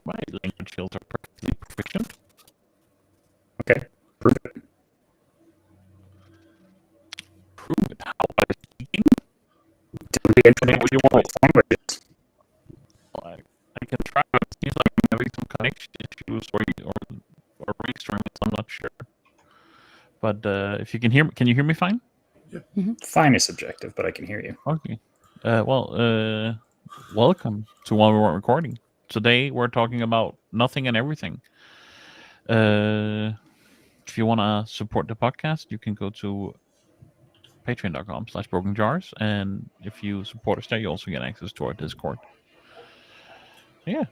My language skills are perfectly proficient. Okay, prove it. Prove it. How? By speaking? Do the What do you international want? languages. I can try, but it seems like I'm having some connection issues or restreams. I'm not sure. But if you can hear me, can you hear me fine? Fine is subjective, but I can hear you. Okay. Welcome to While We Weren't Recording. Today we're talking about nothing and everything. If you want to support the podcast, you can go to patreon.com/brokenjars, and if you support us there, you also get access to our Discord. Yeah.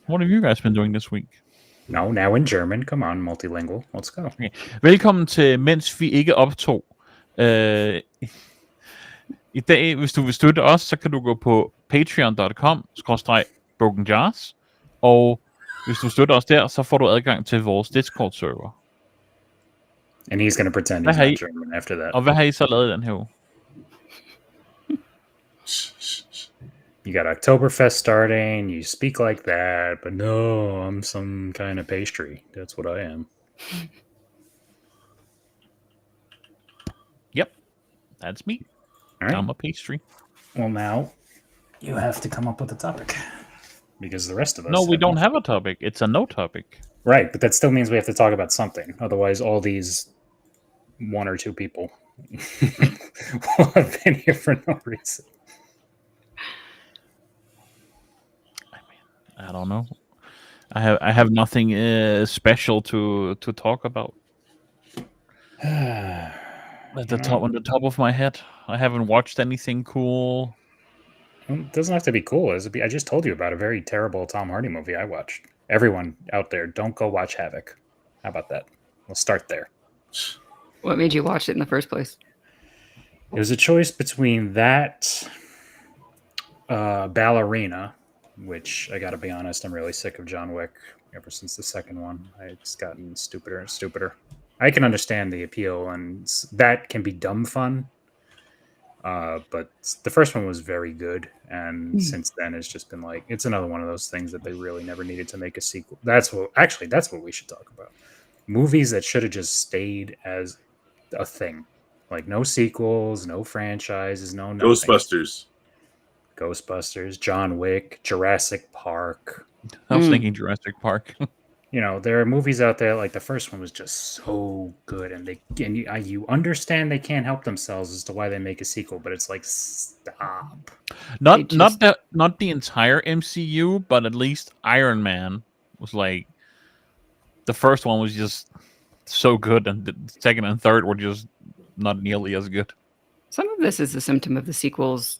What have you guys been doing this week? No, now in German. Come on, multilingual. Let's go. Okay. Velkommen til Mens vi ikke optog. I dag, hvis du vil støtte os, så kan du gå på patreon.com/brokenjars, og hvis du støtter os der, så får du adgang til vores Discord-server. And he's going to pretend he's not German after that. Og hvad har I så lavet i den her uge? You got Oktoberfest starting, you speak like that, but no, I'm some kind of pastry. That's what I am. Yep, that's me. All right. I'm a pastry. Well, now you have to come up with a topic. Because the rest of us... No, we don't have a topic. It's a no topic. Right, but that still means we have to talk about something. Otherwise, all these one or two people will have been here for no reason. I don't know. I have nothing special to talk about. On the top of my head, I haven't watched anything cool. It doesn't have to be cool. I just told you about a very terrible Tom Hardy movie I watched. Everyone out there, don't go watch Havoc. How about that? We'll start there. What made you watch it in the first place? It was a choice between that, Ballerina, which I gotta be honest, I'm really sick of John Wick ever since the second one. It's gotten stupider and stupider. I can understand the appeal, and that can be dumb fun. But the first one was very good, and since then it's just been like, it's another one of those things that they really never needed to make a sequel. That's what we should talk about. Movies that should have just stayed as a thing. Like no sequels, no franchises, no nothing. Ghostbusters, John Wick, Jurassic Park. I was thinking Jurassic Park. You know, there are movies out there, like the first one was just so good, and you understand they can't help themselves as to why they make a sequel, but it's like, stop. Not the entire MCU, but at least Iron Man was like, the first one was just so good, and the second and third were just not nearly as good. Some of this is a symptom of the sequels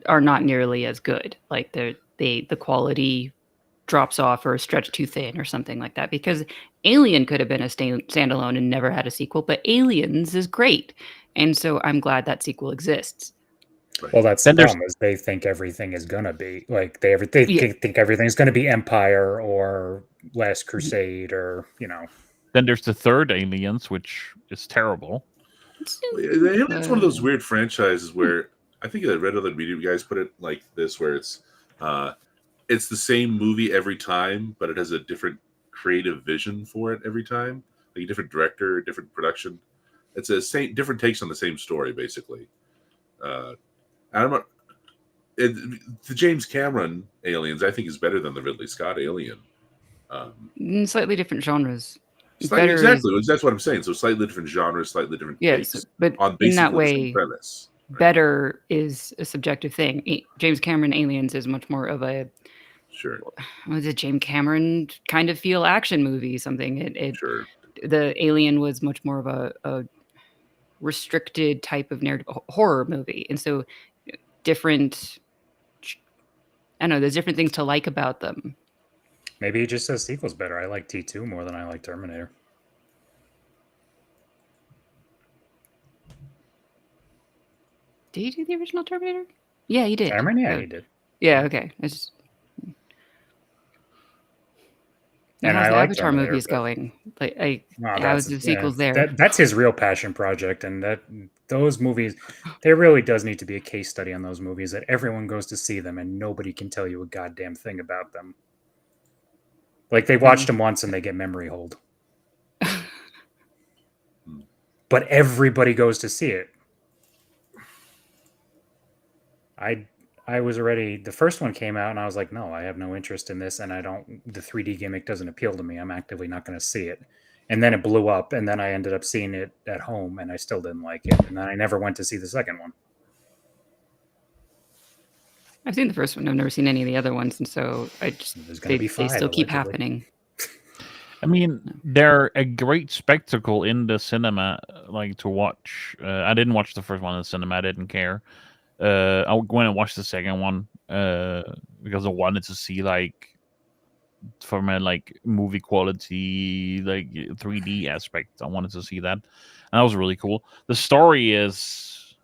are not nearly as good. Like the quality drops off or stretched too thin or something like that, because Alien could have been a standalone and never had a sequel, but Aliens is great, and so I'm glad that sequel exists. Well, that's the problem, is they think everything is gonna be like they think everything's gonna be Empire or Last Crusade, or Then there's the third Aliens, which is terrible. It's one of those weird franchises where I think I read other media guys put it like this, where it's the same movie every time, but it has a different creative vision for it every time. Like a different director, different production. It's different takes on the same story, basically. The James Cameron Aliens, I think, is better than the Ridley Scott Alien. Slightly different genres. Exactly, that's what I'm saying. So slightly different genres, slightly different takes. But on in that way, the same premise. Right? Better is a subjective thing. James Cameron Aliens is much more of a was it James Cameron kind of feel action movie, something. The Alien was much more of a restricted type of narrative horror movie, and so different. I don't know. There's different things to like about them. Maybe he just says sequel's better. I like T2 more than I like Terminator. Did he do the original Terminator? Yeah, he did. Cameron? Yeah, he did. Yeah, okay. And I like Avatar movies going. How's the sequels there? That's his real passion project, and those movies, there really does need to be a case study on those movies, that everyone goes to see them and nobody can tell you a goddamn thing about them. Like they watched them once and they get memory hold. But everybody goes to see it. I was already, the first one came out and I was like, no, I have no interest in this, and the 3D gimmick doesn't appeal to me. I'm actively not going to see it. And then it blew up, and then I ended up seeing it at home, and I still didn't like it. And then I never went to see the second one. I've seen the first one. I've never seen any of the other ones, and so they still keep happening. I mean, they're a great spectacle in the cinema, like to watch. I didn't watch the first one in the cinema. I didn't care. I went and watched the second one because I wanted to see, like, from a like movie quality, like 3D aspect. I wanted to see that, and that was really cool. The story is,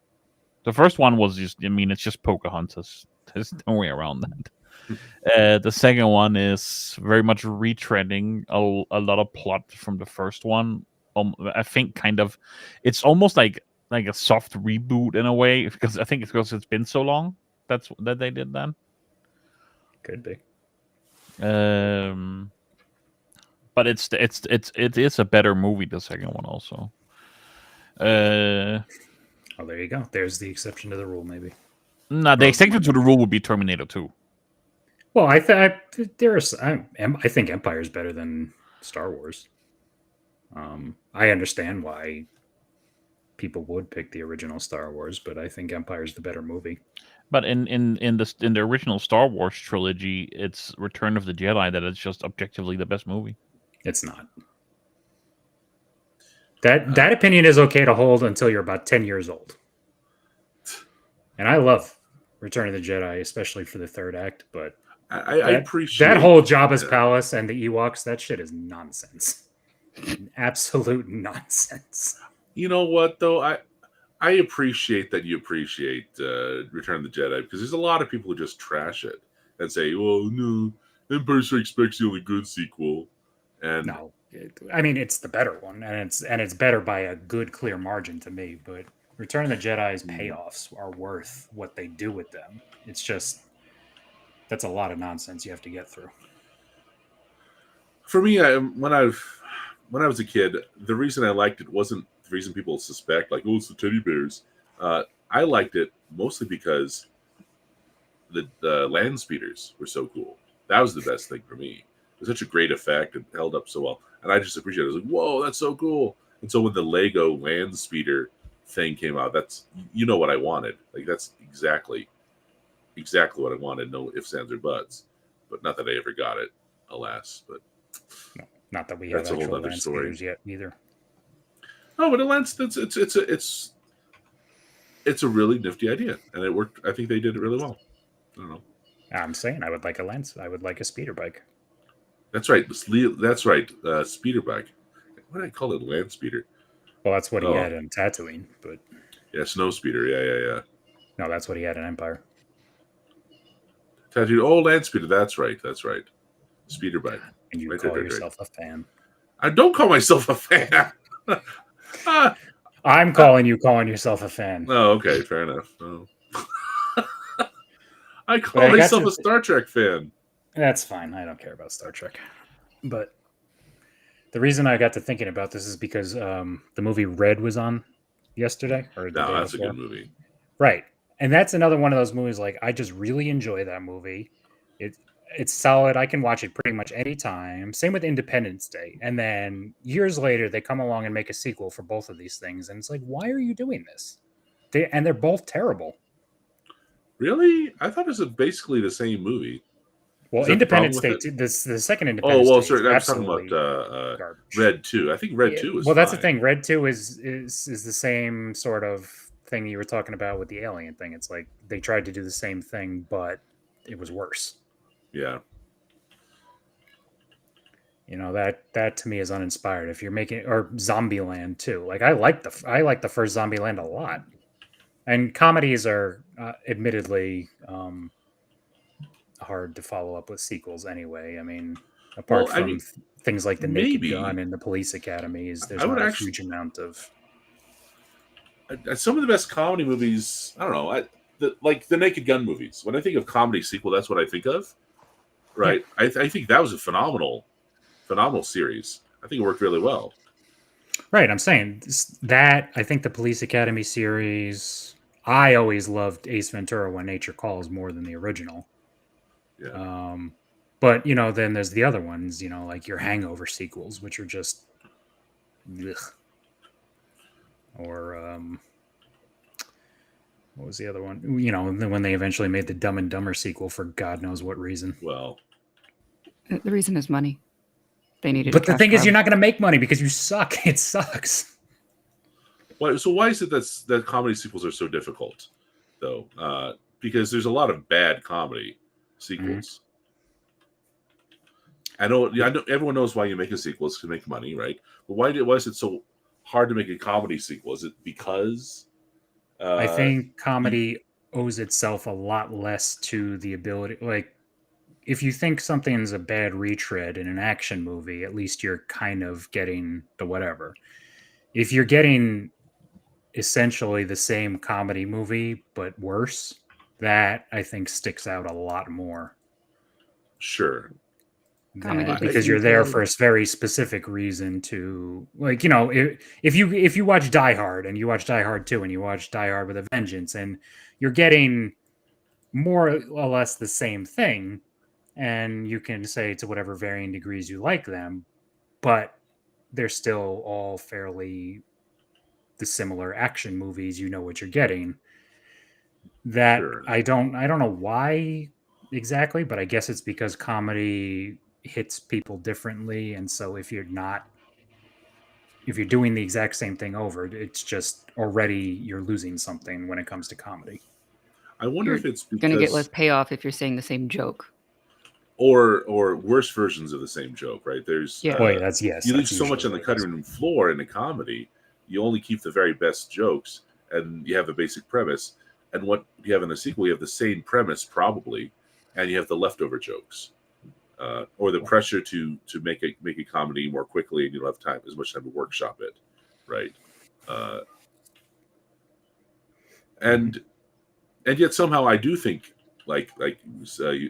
the first one was just, I mean, it's just Pocahontas. There's no way around that. The second one is very much retreading a lot of plot from the first one. I think kind of, it's almost like a soft reboot in a way, because I think it's because it's been so long that they did that. Could be. But it is a better movie, the second one also. Oh, there you go. There's the exception to the rule, maybe. No, the exception to the rule would be Terminator 2. Well, I think Empire is better than Star Wars. I understand why people would pick the original Star Wars, but I think Empire is the better movie. But in the original Star Wars trilogy, it's Return of the Jedi that is just objectively the best movie. It's not. That opinion is okay to hold until you're about 10 years old. And I love Return of the Jedi, especially for the third act, but I appreciate that whole Jabba's palace and the Ewoks. That shit is nonsense. Absolute nonsense. You know what, though? I appreciate that you appreciate Return of the Jedi, because there's a lot of people who just trash it and say, well, no, Empire Strikes Back's the only good sequel. And no, I mean, it's the better one, and it's better by a good, clear margin to me, but Return of the Jedi's payoffs are worth what they do with them. It's just, that's a lot of nonsense you have to get through. For me, when I was a kid, the reason I liked it wasn't the reason people suspect, like, oh, it's the teddy bears. I liked it mostly because the land speeders were so cool. That was the best thing for me. It was such a great effect and held up so well. And I just appreciated it. I was like, whoa, that's so cool. And so when the Lego land speeder thing came out, that's, you know, what I wanted. Like, that's exactly what I wanted. No ifs, ands, or buts. But not that I ever got it, alas. But no, not that we have actual land speeders yet either. No, but it's a really nifty idea, and it worked. I think they did it really well. I don't know. I'm saying I would like a speeder bike. That's right. That's right. Speeder bike. What did I call it? Land speeder. Well, that's what he had in Tatooine, but yeah, snow speeder. Yeah. No, that's what he had in Empire. Tatooine. Oh, land speeder. That's right. Speeder bike. And you call yourself a fan. I don't call myself a fan. I'm calling yourself a fan. Oh, okay, fair enough. Oh. I call myself a Star Trek fan. That's fine. I don't care about Star Trek. But the reason I got to thinking about this is because the movie Red was on yesterday. That's a good movie. Right. And that's another one of those movies, like, I just really enjoy that movie. It's solid. I can watch it pretty much any time. Same with Independence Day. And then years later, they come along and make a sequel for both of these things. And it's like, why are you doing this? They're both terrible. Really? I thought it was basically the same movie. Well, Independence Day, the second Independence Day. Oh, well, sorry. I'm talking about Red 2. I think Red 2 is well, that's the thing. Red 2 is the same sort of thing you were talking about with the alien thing. It's like they tried to do the same thing, but it was worse. Yeah. You know, that to me is uninspired. If you're making, or Zombieland too. Like, I like the first Zombieland a lot. And comedies are admittedly hard to follow up with sequels anyway. I mean, apart from things like The Naked Gun and The Police Academy, there's not a huge amount of. Some of the best comedy movies, I don't know, like the Naked Gun movies. When I think of comedy sequel, that's what I think of. Right. Yeah. I think that was a phenomenal phenomenal series. I think it worked really well. Right, I'm saying that I think the Police Academy series. I always loved Ace Ventura: When Nature Calls more than the original. Yeah. But then there's the other ones, like your Hangover sequels, which are just, ugh. Or what was the other one? When they eventually made the Dumb and Dumber sequel for God knows what reason. Well, The reason is money. They needed. But the thing is, you're not going to make money because you suck. It sucks. so why is it that comedy sequels are so difficult, though? Because there's a lot of bad comedy sequels. I know everyone knows why you make a sequel. It's to make money, right? But why is it so hard to make a comedy sequel? Is it because I think comedy owes itself a lot less to the ability. Like, if you think something's a bad retread in an action movie, at least you're kind of getting the whatever. If you're getting essentially the same comedy movie but worse, that I think sticks out a lot more. Sure. Because you're there for a very specific reason to, like, if you watch Die Hard and you watch Die Hard 2 and you watch Die Hard with a Vengeance, and you're getting more or less the same thing, and you can say to whatever varying degrees you like them, but they're still all fairly the similar action movies. You know what you're getting. That sure. I don't know why exactly, but I guess it's because comedy hits people differently, and so if you're doing the exact same thing over, it's just already you're losing something when it comes to comedy. I wonder if it's going to get less payoff if you're saying the same joke, or worse versions of the same joke, right? There's you leave so much on the cutting room floor in a comedy. You only keep the very best jokes, and you have a basic premise. And what you have in a sequel, you have the same premise probably, and you have the leftover jokes. Or the pressure to make a comedy more quickly, and you don't have as much time to workshop it, right? And yet somehow I do think like I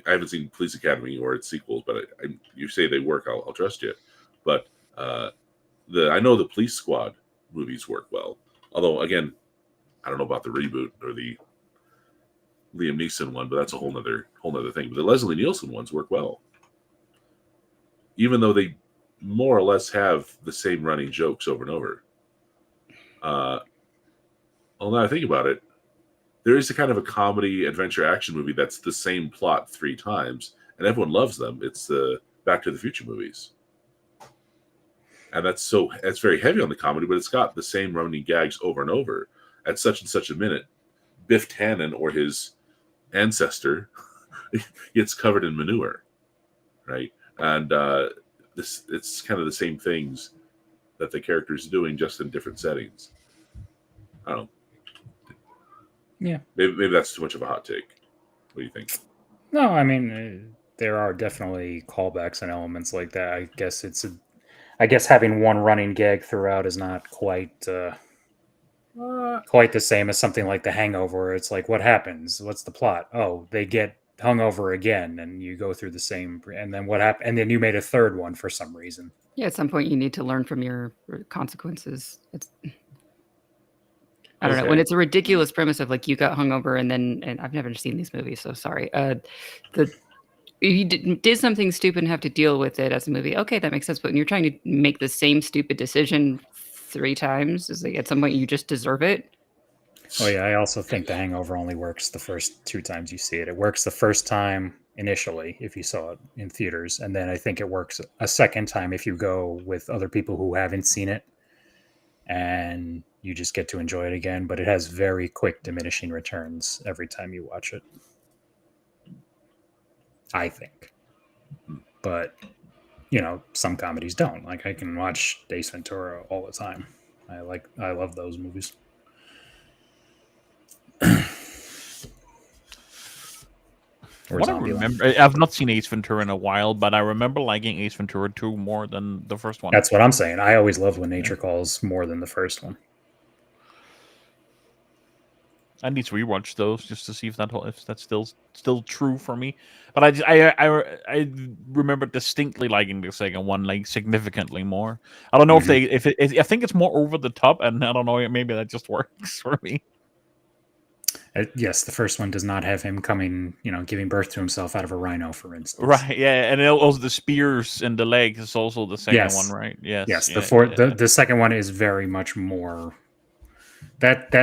haven't seen Police Academy or its sequels, but you say they work, I'll trust you. But I know the Police Squad movies work well, although again, I don't know about the reboot or the Liam Neeson one, but that's a whole nother thing. But the Leslie Nielsen ones work well, even though they more or less have the same running jokes over and over. Well, now I think about it, there is a kind of a comedy adventure action movie that's the same plot 3 times, and everyone loves them. It's the Back to the Future movies. And that's very heavy on the comedy, but it's got the same running gags over and over. At such and such a minute, Biff Tannen or his ancestor gets covered in manure, right? And it's kind of the same things that the character's doing, just in different settings. I don't know. Yeah. Maybe that's too much of a hot take. What do you think? No, I mean, there are definitely callbacks and elements like that. I guess having one running gag throughout is not quite the same as something like The Hangover, where it's like, what happens? What's the plot? Oh, they get hungover again, and you go through the same, and then what happened? And then you made a third one for some reason. Yeah, at some point you need to learn from your consequences. I don't know, when it's a ridiculous premise of like you got hungover and I've never seen these movies, so sorry. You did something stupid and have to deal with it as a movie. Okay, that makes sense. But when you're trying to make the same stupid decision 3 times, is like at some point you just deserve it. Oh yeah, I also think The Hangover only works the first 2 times you see it. It works the first time initially if you saw it in theaters, and then I think it works a second time if you go with other people who haven't seen it, and you just get to enjoy it again. But it has very quick diminishing returns every time you watch it, I think. But some comedies don't. Like, I can watch Ace Ventura all the time. I love those movies. What I remember, I've not seen Ace Ventura in a while, but I remember liking Ace Ventura 2 more than the first one. That's what I'm saying. I always loved When Nature Calls more than the first one. I need to rewatch those just to see if that's still true for me. But I remember distinctly liking the second one like significantly more. I don't know if I think it's more over the top, and I don't know, maybe that just works for me. Yes, the first one does not have him coming, giving birth to himself out of a rhino, for instance. Right? Yeah, and also the spears in the legs is also the second one, right? Yes. Yes. Yeah, the second one is very much more that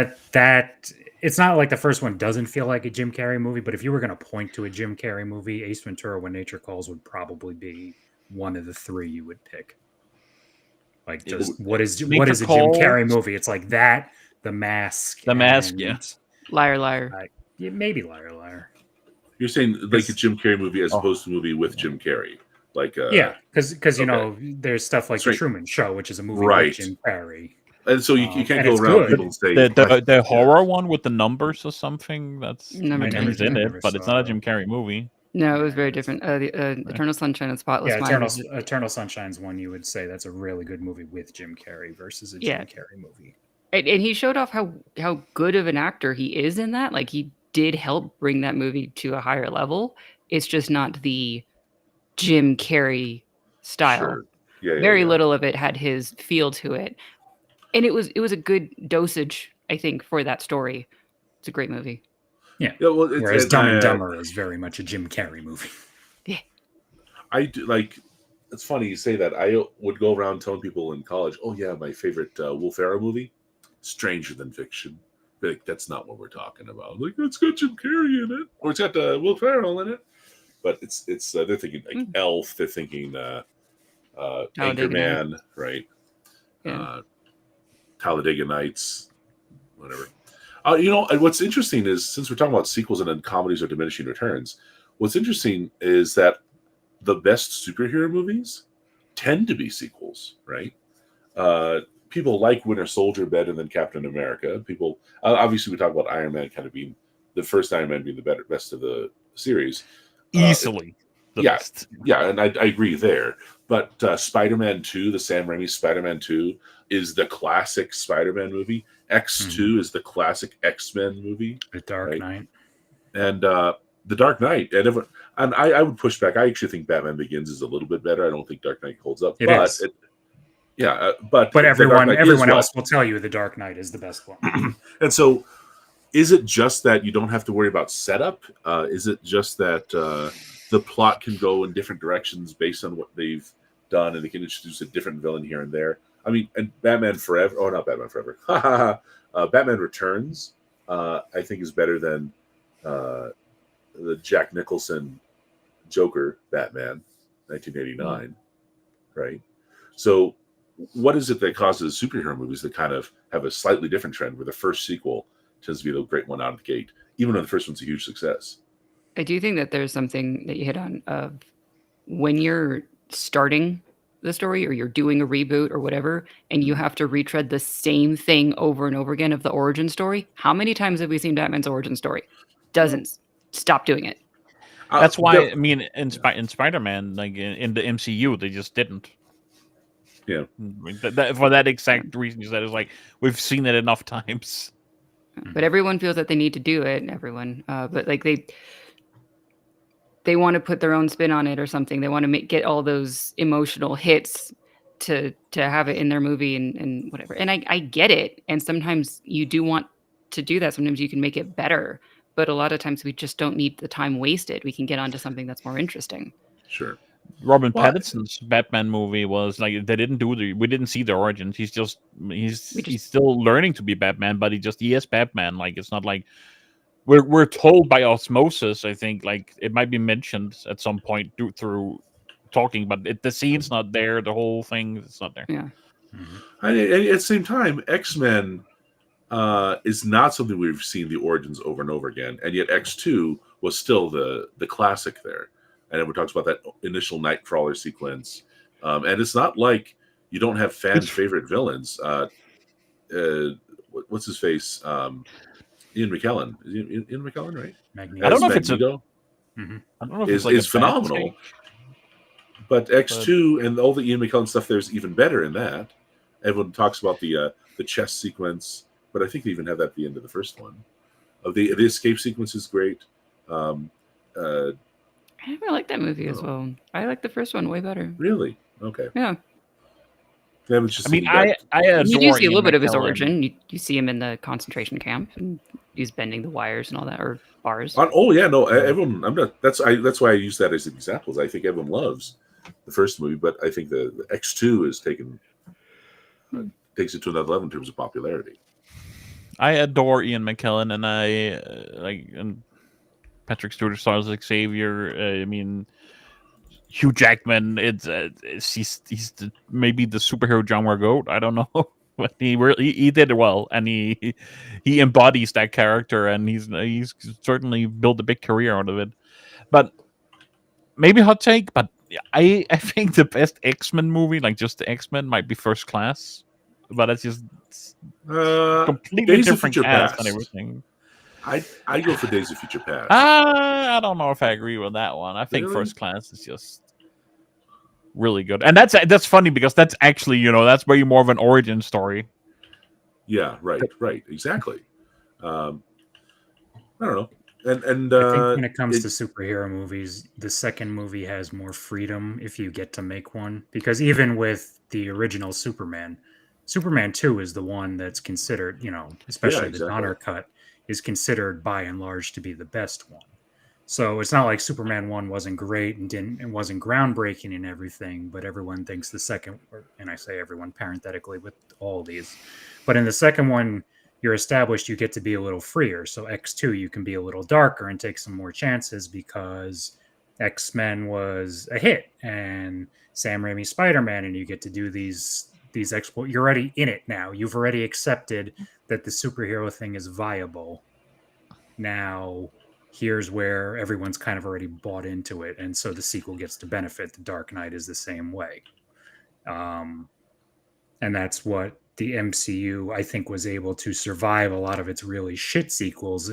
it's not like the first one doesn't feel like a Jim Carrey movie, but if you were going to point to a Jim Carrey movie, Ace Ventura: When Nature Calls would probably be one of the three you would pick. Like, just what is a Jim Carrey movie? It's like that, The Mask, yeah. Liar, Liar. Maybe Liar, Liar. You're saying like a Jim Carrey movie as opposed to a movie with Jim Carrey, like because there's stuff like The Truman Show, which is a movie with Jim Carrey. And so you can't go around people and say the horror one with the numbers or something. That's he's in it, but it's not a Jim Carrey movie. No, it was very different. Eternal Sunshine of the Spotless Mind. Eternal Sunshine's one you would say that's a really good movie with Jim Carrey versus a Jim Carrey movie. And he showed off how good of an actor he is in that. Like, he did help bring that movie to a higher level. It's just not the Jim Carrey style. Sure. Very little of it had his feel to it. And it was a good dosage, I think, for that story. It's a great movie. Yeah. Well, whereas Dumb and Dumber is very much a Jim Carrey movie. Yeah. I do, like, it's funny you say that. I would go around telling people in college, "Oh yeah, my favorite Will Ferrell movie, Stranger Than Fiction." Like, that's not what we're talking about. Like, it's got Jim Carrey in it, or it's got Will Ferrell in it. But it's they're thinking like Elf. They're thinking Anchorman, right? Yeah. Talladega Nights, whatever. What's interesting is, since we're talking about sequels and then comedies or diminishing returns, what's interesting is that the best superhero movies tend to be sequels, right? People like Winter Soldier better than Captain America. People, obviously, we talk about Iron Man kind of being the first Iron Man being the best of the series. Easily. Best. Yeah, and I agree there. But Spider-Man 2, the Sam Raimi Spider-Man 2, is the classic Spider-Man movie. X2 is the classic X-Men movie. The Dark Knight. And The Dark Knight. And I would push back. I actually think Batman Begins is a little bit better. I don't think Dark Knight holds up. But everyone else will tell you The Dark Knight is the best one. And so, is it just that you don't have to worry about setup? Is it just that the plot can go in different directions based on what they've done, and they can introduce a different villain here and there? I mean, and Batman Forever, not Batman Forever. Batman Returns, I think, is better than the Jack Nicholson Joker Batman, 1989, right? So what is it that causes superhero movies that kind of have a slightly different trend, where the first sequel tends to be the great one out of the gate, even though the first one's a huge success? I do think that there's something that you hit on of when you're starting the story or you're doing a reboot or whatever, and you have to retread the same thing over and over again of the origin story. How many times have we seen Batman's origin story? Dozens. Stop doing it. That's why, I mean, in Spider-Man, like in the MCU, they just didn't. Yeah. For that exact reason, you said, it's like, we've seen it enough times. But everyone feels that they need to do it. But like they want to put their own spin on it or something. They want to get all those emotional hits to have it in their movie and whatever. And I get it. And sometimes you do want to do that. Sometimes you can make it better. But a lot of times we just don't need the time wasted. We can get onto something that's more interesting. Sure. Robert Pattinson's Batman movie was like, they didn't we didn't see the origins. He's still learning to be Batman, but he is Batman. Like, it's not like we're told by osmosis. I think, like, it might be mentioned at some point through talking, but the scene's not there. The whole thing is not there. Yeah. Mm-hmm. And at the same time, X-Men is not something we've seen the origins over and over again, and yet X2 was still the classic there. And everyone talks about that initial Nightcrawler sequence, and it's not like you don't have fan favorite villains. What's his face? Ian McKellen. Is Ian McKellen, right? I don't know if it's Magneto. I don't know if it's like phenomenal. But X2 and all the Ian McKellen stuff, there's even better in that. Everyone talks about the chess sequence, but I think they even have that at the end of the first one. The escape sequence is great. I never liked that movie as well. I like the first one way better. Really? Okay. Yeah. I mean, I adore You do see a little Ian bit of his McKellen. origin. You see him in the concentration camp, and he's bending the wires and all that, or bars. Oh yeah, no, everyone. I'm not. That's why I use that as examples. I think everyone loves the first movie, but I think the X2 is takes it to another level in terms of popularity. I adore Ian McKellen, and I and Patrick Stewart stars like Xavier. I mean, Hugh Jackman. He's maybe the superhero genre goat. I don't know, but he did it well, and he embodies that character, and he's certainly built a big career out of it. But maybe hot take, but I think the best X-Men movie, like just the X-Men, might be First Class. But it's just completely Days of different Future cast Past. and everything. I go for Days of Future Past. I don't know if I agree with that one. I think Really? First Class is just really good, and that's funny because that's actually that's way more of an origin story. Yeah, right, exactly. I don't know, and I think when it comes to superhero movies, the second movie has more freedom if you get to make one. Because even with the original Superman 2 is the one that's considered, especially the Donner cut, is considered by and large to be the best one. So it's not like Superman 1 wasn't great and wasn't groundbreaking and everything, but everyone thinks the second, and I say everyone parenthetically with all these, but in the second one, you're established, you get to be a little freer. So X2, you can be a little darker and take some more chances because X-Men was a hit and Sam Raimi's Spider-Man, and you get to do these exploit. You're already in it now. You've already accepted that the superhero thing is viable. Now, here's where everyone's kind of already bought into it, and so the sequel gets to benefit. The Dark Knight is the same way. And that's what the MCU, I think, was able to survive a lot of its really shit sequels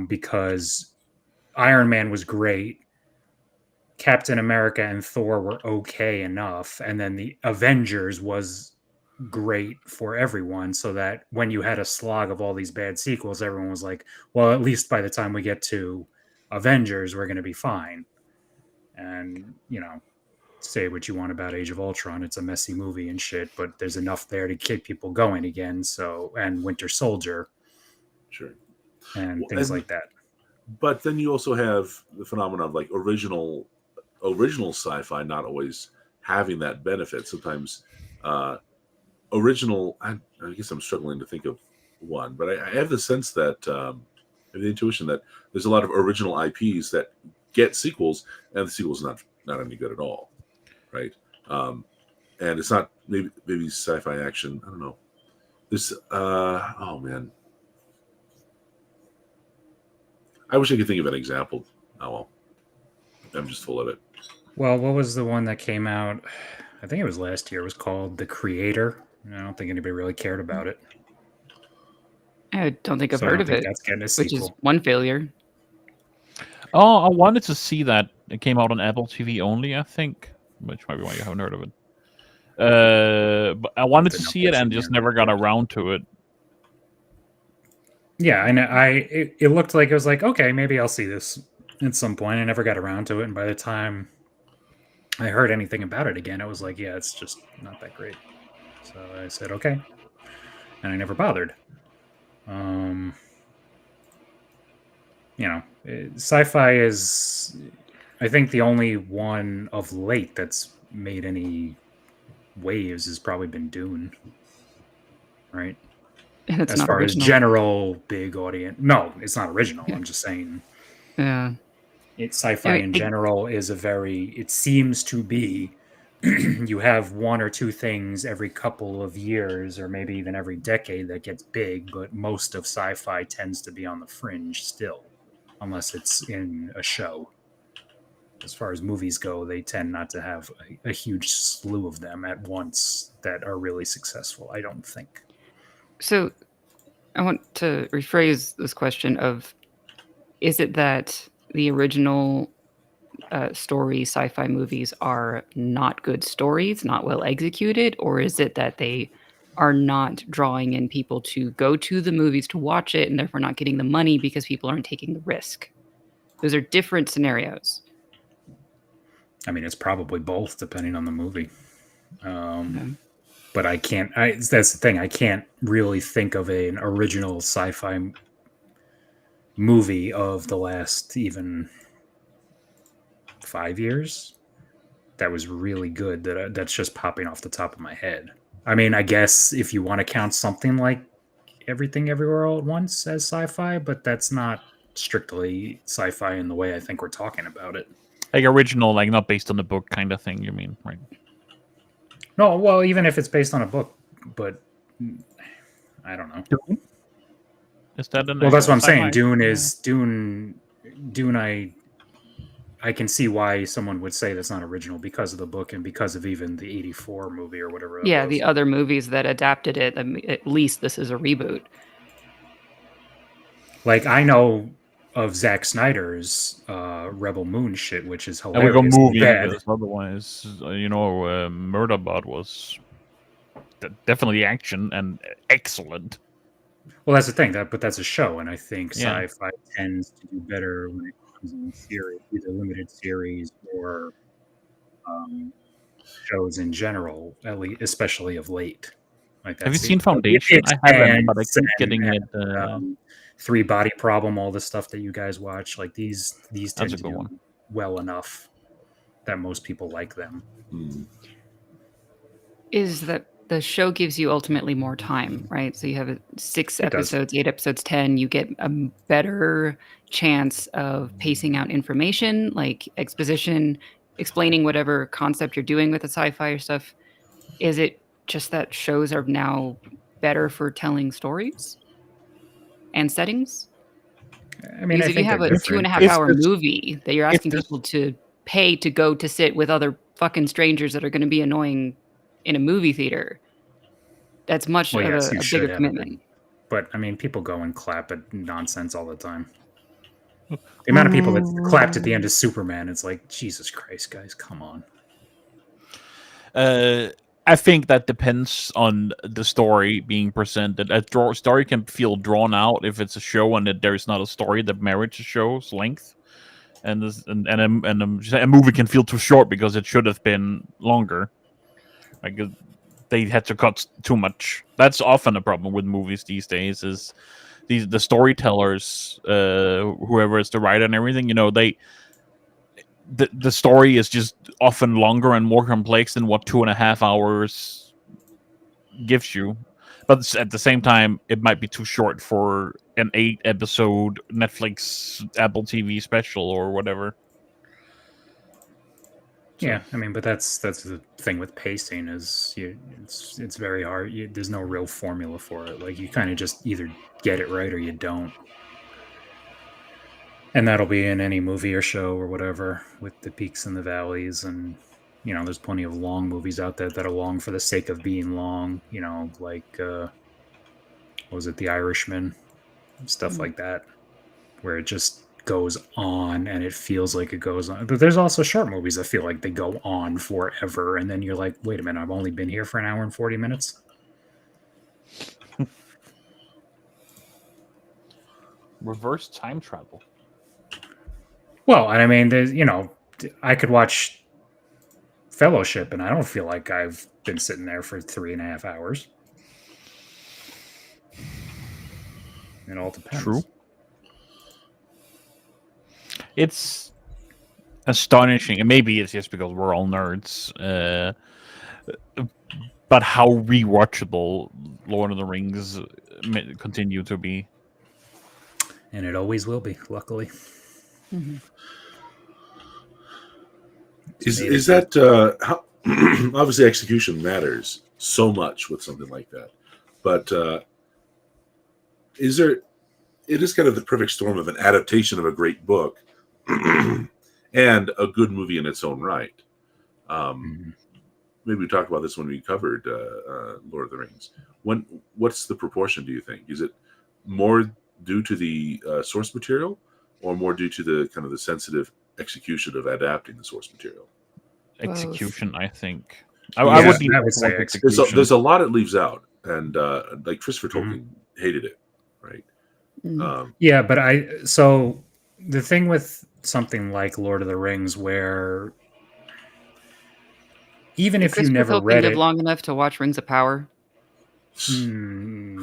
because Iron Man was great, Captain America and Thor were okay enough, and then the Avengers was great for everyone, so that when you had a slog of all these bad sequels, everyone was like, well, at least by the time we get to Avengers, we're going to be fine. And, say what you want about Age of Ultron, it's a messy movie and shit, but there's enough there to keep people going again. So, and Winter Soldier, sure, and things like that. But then you also have the phenomenon of like original sci-fi not always having that benefit. Sometimes original, I guess I'm struggling to think of one, but I have the sense that the intuition that there's a lot of original IPs that get sequels, and the sequel's not any good at all, right? And it's not maybe sci-fi action. I don't know. This oh man, I wish I could think of an example. Oh well, I'm just full of it. Well, what was the one that came out? I think it was last year. It was called The Creator. I don't think anybody really cared about it. I don't think I've heard of it, That's getting a which is sequel. one failure. Oh, I wanted to see that. It came out on Apple TV only, I think, which might be why you haven't heard of it. But I wanted to see it and just never got around to it. Yeah, and it looked like it was like, okay, maybe I'll see this at some point. I never got around to it, and by the time I heard anything about it again, it was like, yeah, it's just not that great. So I said, okay, and I never bothered. Sci-fi is, I think, the only one of late that's made any waves has probably been Dune, right? And it's as not far original. as general big audience. No, it's not original. I'm just saying. Yeah. Sci-fi in general is it seems to be, you have one or two things every couple of years or maybe even every decade that gets big, but most of sci-fi tends to be on the fringe still, unless it's in a show. As far as movies go, they tend not to have a huge slew of them at once that are really successful, I don't think. So I want to rephrase this question of, is it that the original story sci-fi movies are not good stories, not well executed, or is it that they are not drawing in people to go to the movies to watch it, and therefore not getting the money because people aren't taking the risk. Those are different scenarios. I mean, it's probably both, depending on the movie. But I can't. That's the thing. I can't really think of an original sci-fi movie of the last even 5 years that was really good. That's just popping off the top of my head. I mean, I guess if you want to count something like Everything Everywhere All at Once as sci-fi, but that's not strictly sci-fi in the way I think we're talking about it. Like original, like not based on the book kind of thing, you mean, right? No, well, even if it's based on a book, but I don't know. Dune? Is that an Well, that's what I'm sci-fi? saying. Dune. I can see why someone would say that's not original because of the book and because of even the '84 movie or whatever. Yeah, the other movies that adapted it. I mean, at least this is a reboot. Like, I know of Zack Snyder's Rebel Moon shit, which is And we hilarious. go movie bad. because otherwise, Murderbot was definitely action and excellent. Well, that's the thing. But that's a show, and I think Yeah. sci-fi tends to do better when it comes in series, either limited series or shows in general, at least, especially of late. Like, Have you that's seen it. Foundation? I haven't, but I keep And- getting it. Three Body Problem, all the stuff that you guys watch, like these That's tend a to good do one. well enough that most people like them. Is that the show gives you ultimately more time, right? So you have 6 It does. episodes, 8 episodes, 10. You get a better chance of pacing out information, like exposition, explaining whatever concept you're doing with the sci-fi or stuff. Is it just that shows are now better for telling stories and settings? I mean, Because I if you think have they're a different. 2.5 If hour there's- movie that you're if asking there's- people to pay to go to sit with other fucking strangers that are going to be annoying in a movie theater, that's much Well, of yes, a you should bigger have commitment. it. But I mean, people go and clap at nonsense all the time. The amount of people that clapped at the end of Superman, it's like, Jesus Christ, guys, come on. I think that depends on the story being presented. A story can feel drawn out if it's a show and that there is not a story that merits a show's length, and a movie can feel too short because it should have been longer. Like they had to cut too much. That's often a problem with movies these days. Is the storytellers, whoever is the writer and everything, the story is just often longer and more complex than what 2.5 hours gives you. But at the same time, it might be too short for an 8-episode Netflix Apple TV special or whatever. Yeah, I mean, but that's the thing with pacing is it's very hard. There's no real formula for it. Like, you kind of just either get it right or you don't. And that'll be in any movie or show or whatever, with the peaks and the valleys. And, there's plenty of long movies out there that are long for the sake of being long, like, what was it, The Irishman? Stuff like that, where it just goes on and it feels like it goes on. But there's also short movies that feel like they go on forever. And then you're like, wait a minute, I've only been here for an hour and 40 minutes. Reverse time travel. Well, I mean, there's, I could watch Fellowship and I don't feel like I've been sitting there for 3.5 hours. It all depends. True. It's astonishing, and maybe it's just because we're all nerds, but how rewatchable Lord of the Rings continue to be. And it always will be, luckily. Mm-hmm. Is that how? Obviously, execution matters so much with something like that, but is there? It is kind of the perfect storm of an adaptation of a great book and a good movie in its own right. Maybe we talked about this when we covered Lord of the Rings. What's the proportion, do you think? Is it more due to the source material, or more due to the kind of the sensitive execution of adapting the source material? Execution, I think. I I would say There's a lot it leaves out. and like Christopher Tolkien hated it, right? Yeah, but so the thing with something like Lord of the Rings, where even if you Christopher never Tolkien read live it, long enough to watch Rings of Power?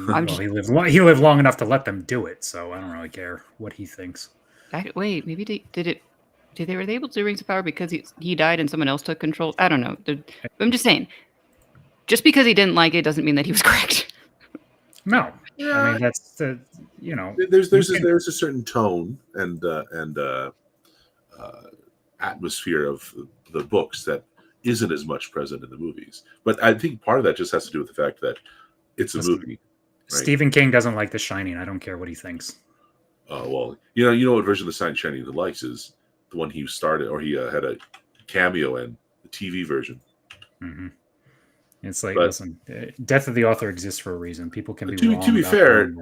well, he lived long enough to let them do it, so I don't really care what he thinks. Wait, maybe were they able to do Rings of Power because he died and someone else took control? I don't know. I'm just saying, just because he didn't like it doesn't mean that he was correct. No, Yeah, I mean that's there's a certain tone and atmosphere of the books that isn't as much present in the movies. But I think part of that just has to do with the fact that it's a movie. Right? Stephen King doesn't like The Shining. I don't care what he thinks. Well, you know what version of The Shining he likes is the one he started, or he had a cameo in, the TV version. Mm-hmm. It's like, listen, death of the author exists for a reason. People can be wrong. To be fair,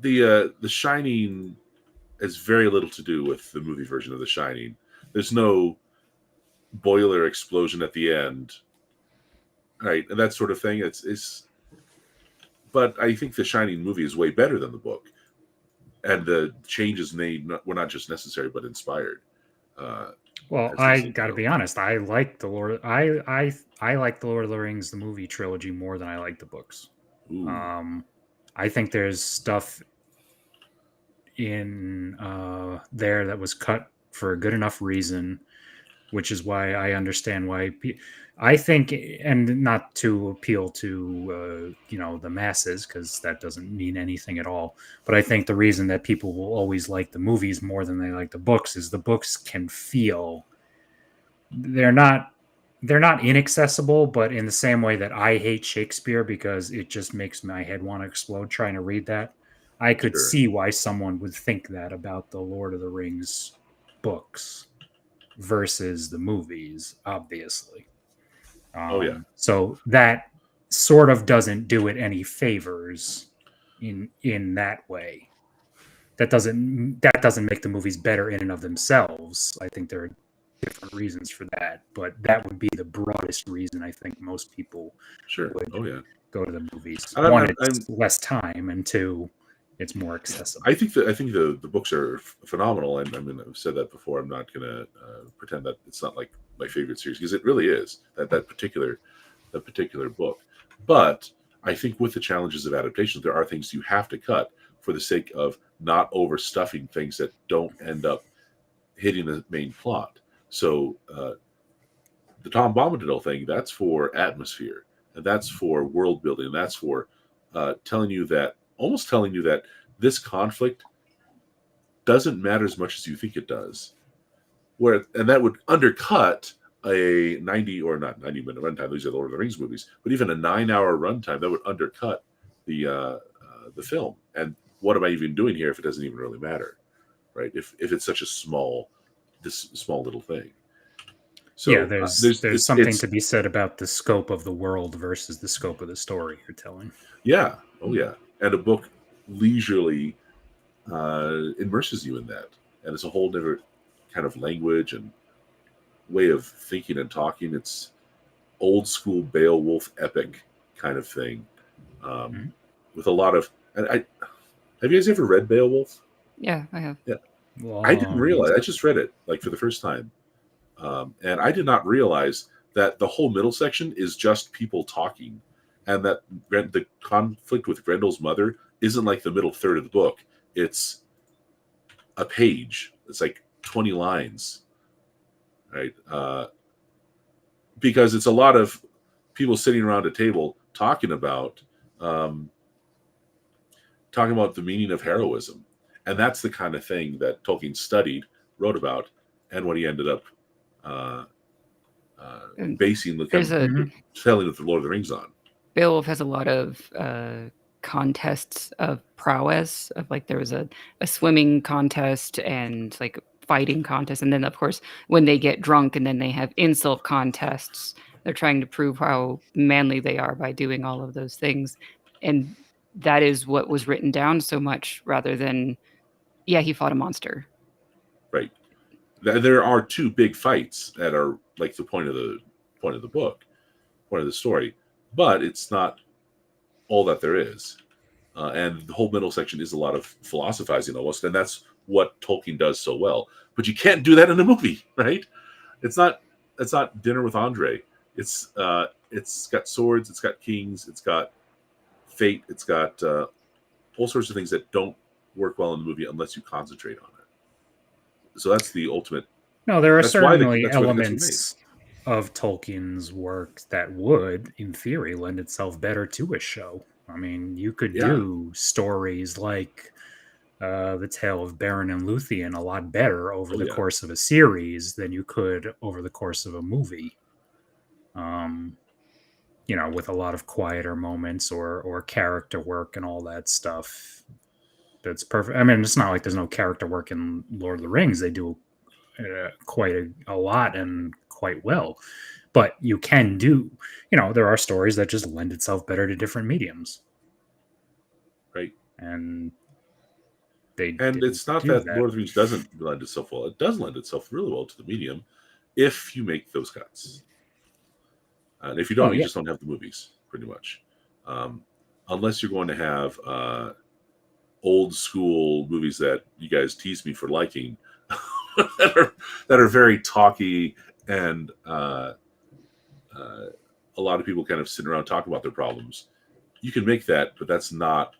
the Shining has very little to do with the movie version of The Shining. There's no boiler explosion at the end, right, and that sort of thing. But I think the Shining movie is way better than the book, and the changes made were not just necessary but inspired. Well, I got to be honest. I like the Lord. I like the Lord of the Rings, the movie trilogy, more than I like the books. I think there's stuff in there that was cut for a good enough reason, which is why I understand why I think, and not to appeal to the masses, because that doesn't mean anything at all. But I think the reason that people will always like the movies more than they like the books is the books can feel they're not inaccessible, but in the same way that I hate Shakespeare because it just makes my head want to explode trying to read that. I could see why someone would think that about the Lord of the Rings books versus the movies, obviously. So that sort of doesn't do it any favors in that way. That doesn't make the movies better in and of themselves. I think there are different reasons for that, but that would be the broadest reason I think most people would go to the movies. One, it's less time, and two, it's more accessible. I think the books are phenomenal, and I mean I've said that before. I'm not going to pretend that it's not like my favorite series, because it really is that particular book. But I think with the challenges of adaptation, there are things you have to cut for the sake of not overstuffing things that don't end up hitting the main plot. So the Tom Bombadil thing, that's for atmosphere, and that's for world building, and that's for telling you that this conflict doesn't matter as much as you think it does. And that would undercut a 90 or not 90 minute runtime. These are the Lord of the Rings movies, but even a 9-hour runtime that would undercut the film. And what am I even doing here if it doesn't even really matter, right? If it's such a small little thing. So yeah, there's something to be said about the scope of the world versus the scope of the story you're telling. Yeah. Oh yeah. And a book leisurely immerses you in that, and it's a whole different kind of language and way of thinking and talking. It's old school Beowulf epic kind of thing, with a lot of. And have you guys ever read Beowulf? Yeah, I have. Yeah, I didn't realize. I just read it like for the first time, and I did not realize that the whole middle section is just people talking, and that the conflict with Grendel's mother isn't like the middle third of the book. It's a page. It's like 20 lines, right? Because it's a lot of people sitting around a table talking about the meaning of heroism, and that's the kind of thing that Tolkien studied, wrote about, and what he ended up basing the telling of the Lord of the Rings on. Beowulf has a lot of contests of prowess. Of like there was a swimming contest and like fighting contest, and then of course when they get drunk and then they have insult contests, they're trying to prove how manly they are by doing all of those things, and that is what was written down so much rather than he fought a monster. Right. There are two big fights that are like the point of the book, point of the story, but it's not all that there is. And the whole middle section is a lot of philosophizing almost, and that's what Tolkien does so well. But you can't do that in a movie, right? It's not Dinner with Andre. It's got swords, it's got kings, it's got fate, it's got all sorts of things that don't work well in the movie unless you concentrate on it. So that's the ultimate. No, there are That's why certainly that's why the elements of Tolkien's work that would, in theory, lend itself better to a show. I mean, you could do stories like The Tale of Beren and Luthien a lot better over the course of a series than you could over the course of a movie. You know, with a lot of quieter moments or character work and all that stuff. That's perfect. I mean, it's not like there's no character work in Lord of the Rings. They do quite a lot and quite well. But you can do, you know, there are stories that just lend itself better to different mediums. Right. And it's not that Lord of the Rings doesn't lend itself well. It does lend itself really well to the medium if you make those cuts. And if you don't, you just don't have the movies, pretty much. Unless you're going to have old school movies that you guys tease me for liking, that are very talky and a lot of people kind of sitting around talking about their problems. You can make that, but that's not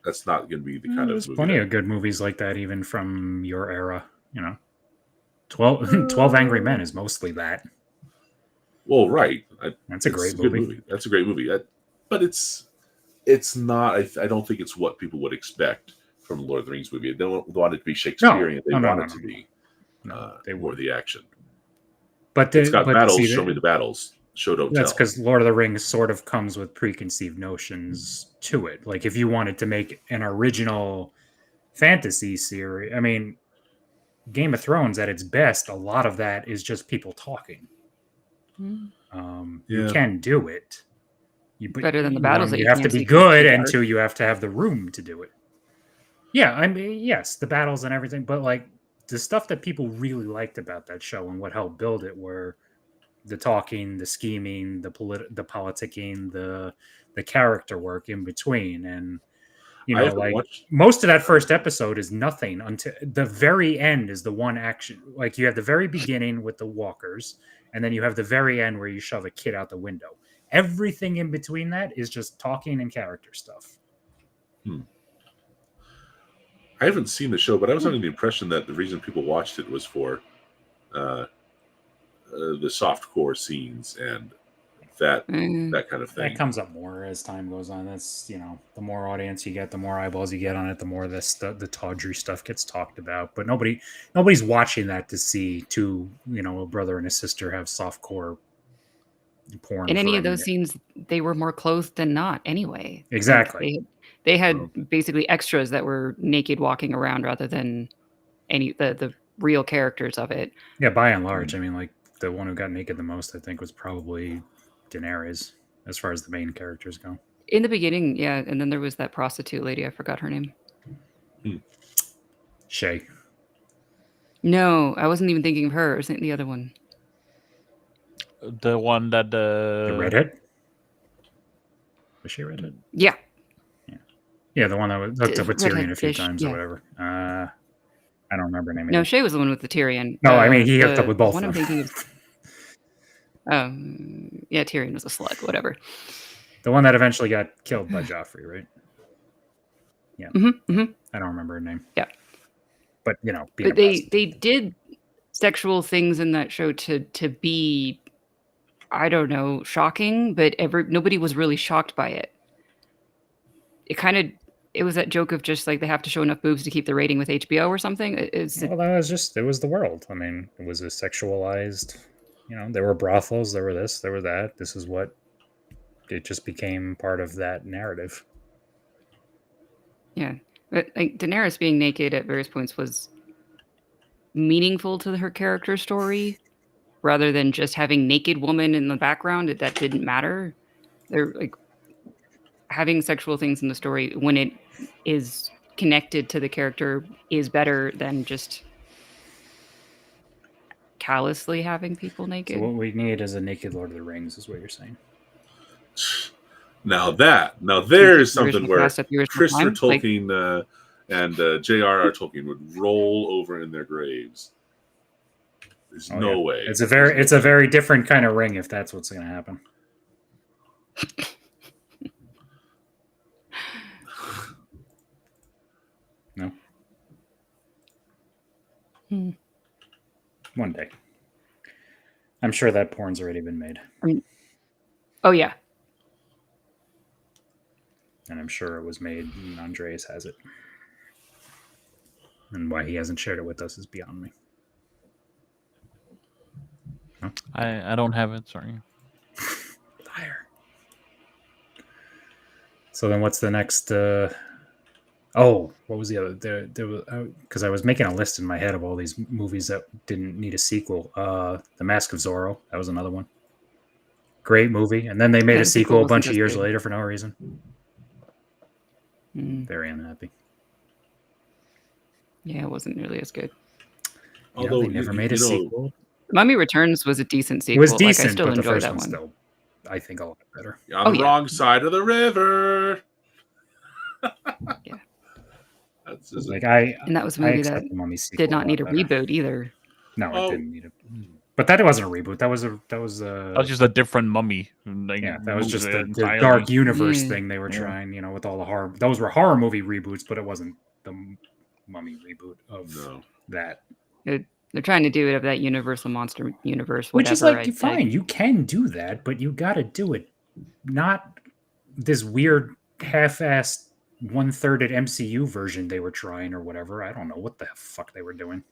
going to be the kind of movie. There's plenty of good movies like that, even from your era. You know, 12 Angry Men is mostly that. Well, right. That's a great movie. That's a great movie. But it's not. I don't think it's what people would expect from a Lord of the Rings movie. They don't want it to be Shakespearean. They want it to be more the action. But it's got battles. Show me the battles. Show don't tell. That's because Lord of the Rings sort of comes with preconceived notions to it. Like if you wanted to make an original fantasy series, I mean, Game of Thrones at its best, a lot of that is just people talking. You can do it. Better than the battles. You have to be good, and two, you have to have the room to do it. Yeah, I mean, yes, the battles and everything, but like the stuff that people really liked about that show and what helped build it were the talking, the scheming, the politicking, the character work in between, and you know, like most of that first episode is nothing until the very end is the one action. Like you have the very beginning with the walkers, and then you have the very end where you shove a kid out the window. Everything in between that is just talking and character stuff. I haven't seen the show, but I was under the impression that the reason people watched it was for the softcore scenes and that kind of thing. That comes up more as time goes on. That's, you know, the more audience you get, the more eyeballs you get on it, the more the tawdry stuff gets talked about. But nobody's watching that to see two, you know, a brother and a sister have softcore porn. In any of those scenes, they were more clothed than not anyway. Exactly. They had basically extras that were naked walking around rather than the real characters of it. Yeah, by and large, I mean, like the one who got naked the most, I think, was probably Daenerys, as far as the main characters go. In the beginning, yeah, and then there was that prostitute lady. I forgot her name. Shay. No, I wasn't even thinking of her. I was thinking the other one. The one that the redhead. Was she a redhead? Yeah. Yeah, the one that was hooked up with Tyrion a few times or whatever. I don't remember her name. No, Shay was the one with the Tyrion. No, I mean he hooked up with both of them. I'm thinking of. Yeah, Tyrion was a slut. Whatever. The one that eventually got killed by Joffrey, right? Yeah. I don't remember her name. Yeah. But you know, but they did sexual things in that show to be, I don't know, shocking, but nobody was really shocked by it. It was that joke of just like they have to show enough boobs to keep the rating with HBO or something. Well, it was the world. I mean, it was a sexualized, you know, there were brothels, there were this, there were that. This is what it just became part of that narrative. Yeah. But like Daenerys being naked at various points was meaningful to her character story rather than just having naked woman in the background. That didn't matter. They're like having sexual things in the story when it is connected to the character is better than just callously having people naked. So what we need is a naked Lord of the Rings, is what you're saying. Now there's The original something where cast at the original Christopher time, like- Tolkien and J.R.R. Tolkien would roll over in their graves. There's no way. It's a very different kind of ring if that's what's going to happen. No. One day. I'm sure that porn's already been made. Oh yeah. And I'm sure it was made and Andreas has it. And why he hasn't shared it with us is beyond me. I don't have it. Sorry. Liar. So then what's the next what was the other there was because I was making a list in my head of all these movies that didn't need a sequel. The Mask of Zorro, that was another one. Great movie. And then they made a sequel a bunch of years later for no reason. Very unhappy. Yeah, it wasn't nearly as good. Although they never made a sequel. Mummy Returns was a decent sequel. It was decent, I still but the enjoy first that one's one. still, I think, a lot better. You're on the wrong side of the river. Yeah. And that was a movie that did not need a reboot either. No, it didn't need it. But that wasn't a reboot. That was just a different mummy. That was just the dark universe thing they were trying, with all the horror. Those were horror movie reboots, but it wasn't the Mummy reboot of that. They're trying to do it of that Universal Monster universe, which is like fine. You can do that, but you got to do it, not this weird half-assed 1/3 MCU version they were trying or whatever. I don't know what the fuck they were doing.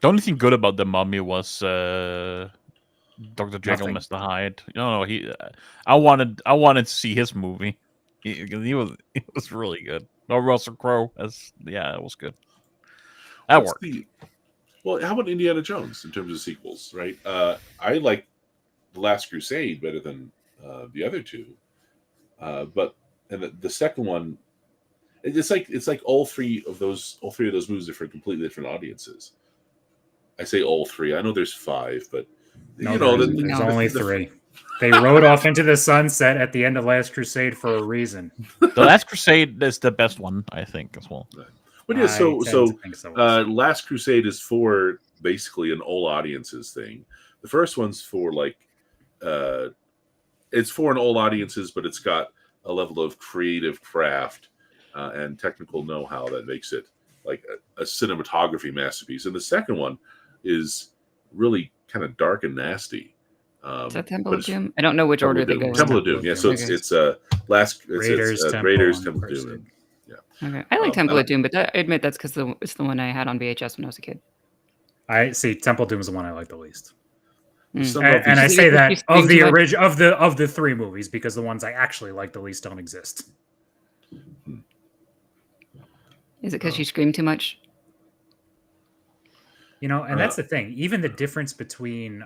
The only thing good about the Mummy was Dr. Jekyll, Nothing. Mr. Hyde. No, I wanted to see his movie. He was really good. No, Russell Crowe it was good. That worked. Well, how about Indiana Jones in terms of sequels, right? I like The Last Crusade better than the other two. But the second one, it's like all three of those movies are for completely different audiences. I say all three. I know there's 5, but there's only 3. They rode off into the sunset at the end of Last Crusade for a reason. The Last Crusade is the best one, I think, as well. But yeah, so Last Crusade is for basically an all audiences thing. The first one's for it's for an all audiences, but it's got a level of creative craft and technical know-how that makes it like a cinematography masterpiece. And the second one is really kind of dark and nasty. Is that Temple of Doom? I don't know which order they go in. Temple of Doom, yeah. So it's Raiders, Temple of Doom. Yeah. Okay. I like Temple of Doom, but I admit that's because it's the one I had on VHS when I was a kid. I see. Temple of Doom is the one I like the least. And I say that of the original of the 3 movies because the ones I actually like the least don't exist. Is it because you scream too much? And that's the thing. Even the difference between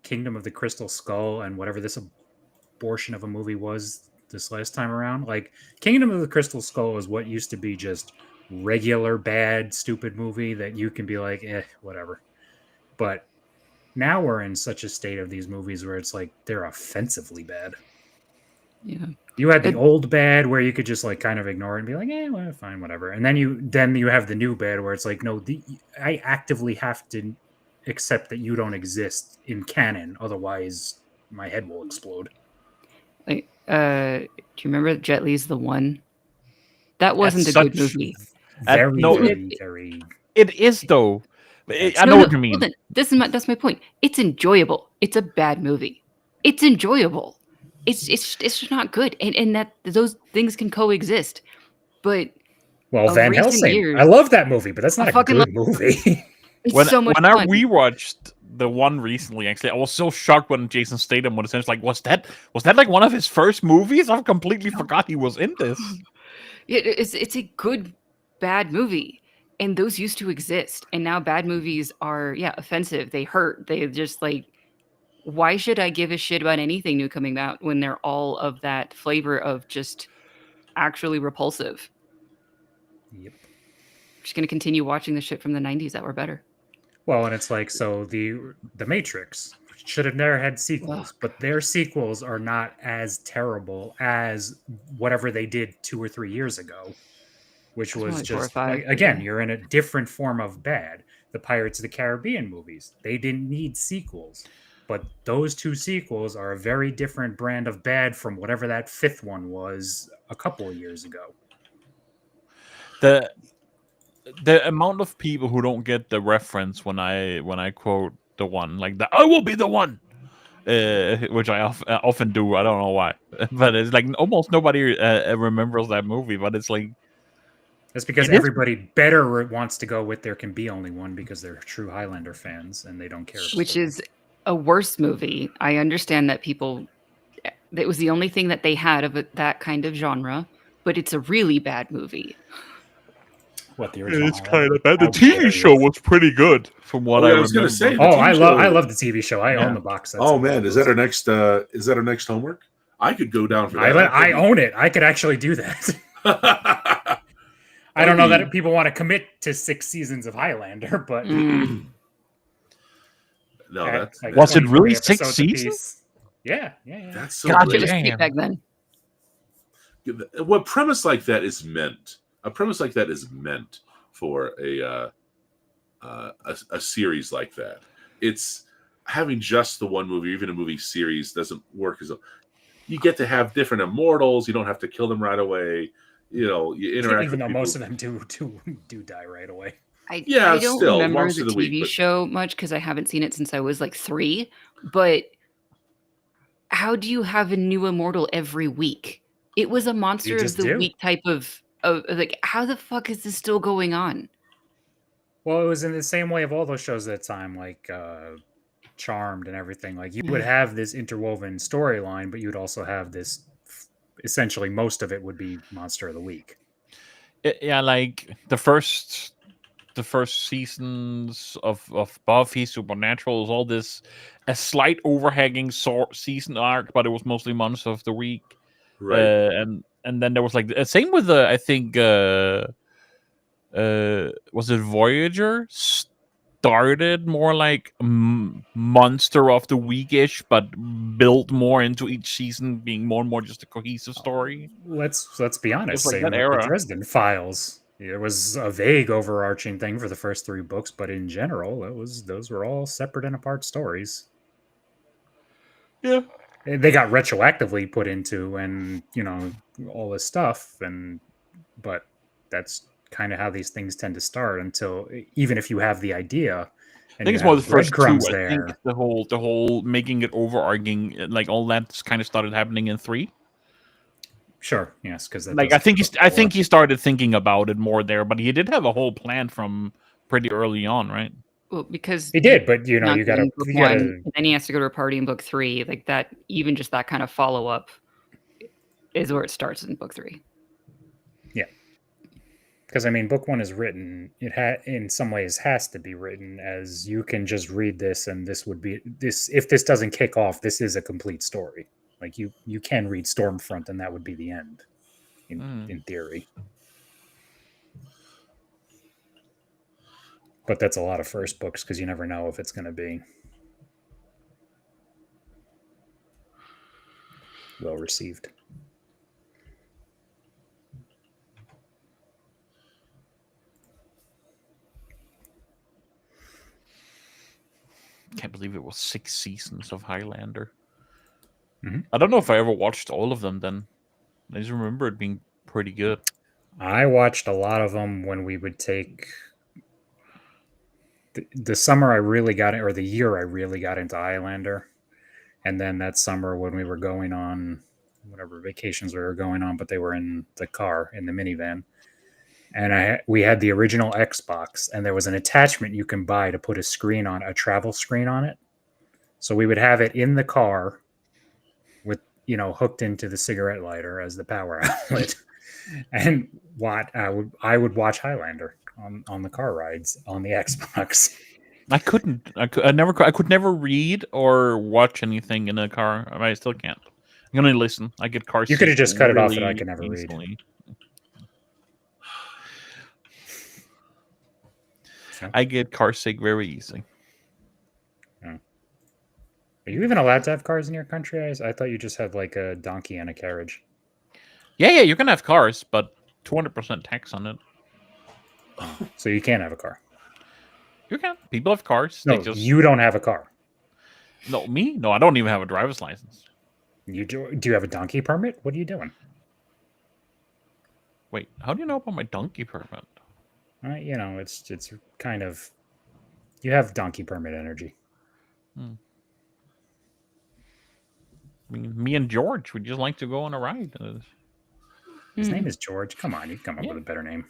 Kingdom of the Crystal Skull and whatever this abortion of a movie was this last time around, like Kingdom of the Crystal Skull is what used to be just regular bad, stupid movie that you can be like, whatever. But now we're in such a state of these movies where it's like they're offensively bad. Yeah. You had the old bad where you could just like kind of ignore it and be like, well, fine, whatever. And then you have the new bad where it's like, no, I actively have to accept that you don't exist in canon, otherwise my head will explode. Like, do you remember Jet Li's The One? That wasn't a good movie. It is though. I know what you mean. That's my point. It's enjoyable. It's a bad movie. It's enjoyable. It's just not good, and that those things can coexist. But Van Helsing, I love that movie, but that's not a good movie. It's so much when fun. I rewatched the one recently, actually, I was so shocked when Jason Statham was essentially like, was that like one of his first movies? I completely forgot he was in this. It's a good bad movie, and those used to exist, and now bad movies are offensive. They hurt. They just like. Why should I give a shit about anything new coming out when they're all of that flavor of just actually repulsive? Yep. I'm just going to continue watching the shit from the 90s that were better. Well, and it's like, so the Matrix, should have never had sequels, but their sequels are not as terrible as whatever they did 2 or 3 years ago, which was only 4 or just 5, again, yeah. you're in a different form of bad. The Pirates of the Caribbean movies, they didn't need sequels, but those 2 sequels are a very different brand of bad from whatever that 5th one was a couple of years ago. The amount of people who don't get the reference when I quote the one, like the "I will be the one," which I often do. I don't know why, but it's like almost nobody remembers that movie. But it's like that's because everybody better wants to go with "There Can Be Only One" because they're true Highlander fans and they don't care. Which is a worse movie. I understand that people. It was the only thing that they had of that kind of genre, but it's a really bad movie. What the original? It's kind of bad. The TV show was pretty good, from what I was going to say. I love the TV show. I own the box set. Oh man, is that our next? Is that our next homework? I could go down for that. I own it. I could actually do that. I don't know that people want to commit to 6 seasons of Highlander, but no, that's like was it really 6 episodes seasons? Yeah. That's so God, great. it was cheap back then. What premise like that is meant? A premise like that is meant for a series like that. It's having just the one movie, or even a movie series, doesn't work as a. You get to have different immortals. You don't have to kill them right away. You know, you interact. Even with though people. most of them do die right away. I don't still, remember once the in the TV week, show much because I haven't seen it since I was like 3. But how do you have a new immortal every week? It was a monster of the week type of like, how the fuck is this still going on? Well, it was in the same way of all those shows at the time, like Charmed and everything. Like you would have this interwoven storyline, but you'd also have this. Essentially, most of it would be monster of the week. Yeah, like the first seasons of Buffy, Supernatural was all this a slight overhanging season arc, but it was mostly monster of the week. Right. And then there was like same with the I think was it Voyager started more like monster of the week-ish, but built more into each season being more and more just a cohesive story. Let's be honest. Like same that with era. The Dresden Files. It was a vague overarching thing for the first 3 books, but in general, those were all separate and apart stories. Yeah. They got retroactively put into, and all this stuff, but that's kind of how these things tend to start. Until even if you have the idea, I think it's more the first 2. I think the whole making it overarching, like all that, kind of started happening in 3. Sure, yes, because like I think he started thinking about it more there, but he did have a whole plan from pretty early on, right? Well, because he did, but you gotta, and then he has to go to a party in book 3. Like that, even just that kind of follow up is where it starts in book 3. Yeah, because I mean, book 1 is written. It in some ways has to be written as you can just read this, and this would be this. If this doesn't kick off, this is a complete story. Like you can read Stormfront, and that would be the end, in theory. But that's a lot of first books because you never know if it's going to be well received. Can't believe it was 6 seasons of Highlander. Mm-hmm. I don't know if I ever watched all of them then. I just remember it being pretty good. I watched a lot of them when we would take the summer I really got it, or the year I really got into Highlander. And then that summer when we were going on whatever vacations we were going on, but they were in the car, in the minivan. And we had the original Xbox, and there was an attachment you can buy to put a screen on, a travel screen on it. So we would have it in the car with, hooked into the cigarette lighter as the power outlet. And I would watch Highlander on the car rides on the Xbox. I could never read or watch anything in a car. I still can't. I can only listen. I get car. You could have just cut it off, and I can never read. I get car sick very easily. Are you even allowed to have cars in your country? I thought you just had like a donkey and a carriage. Yeah, you can have cars, but 200% tax on it. So you can't have a car. You can. People have cars. No, you don't have a car. No, me? No, I don't even have a driver's license. You do you have a donkey permit? What are you doing? Wait, how do you know about my donkey permit? You know, it's kind of you have donkey permit energy. I mean, me and George would just like to go on a ride. His name is George. Come on, you can come up with a better name.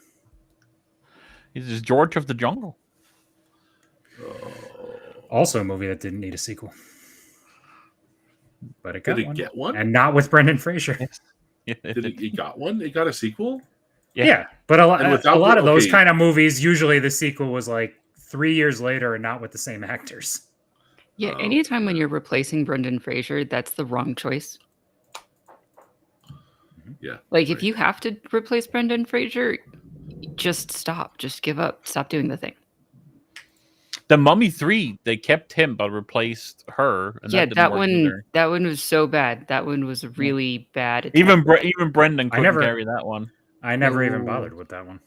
He's just George of the Jungle. Also a movie that didn't need a sequel. But it got Did it one. get one? And not with Brendan Fraser. It got one? It got a sequel? Yeah, but a lot of those okay. kind of movies, usually the sequel was like 3 years later and not with the same actors. Yeah, anytime when you're replacing Brendan Fraser, that's the wrong choice. Yeah. Like, if you have to replace Brendan Fraser, just stop. Just give up. Stop doing the thing. The Mummy 3, they kept him but replaced her. And Yeah, that, that one was so bad. That one was really bad. Even Brendan couldn't carry that one. I never even bothered with that one.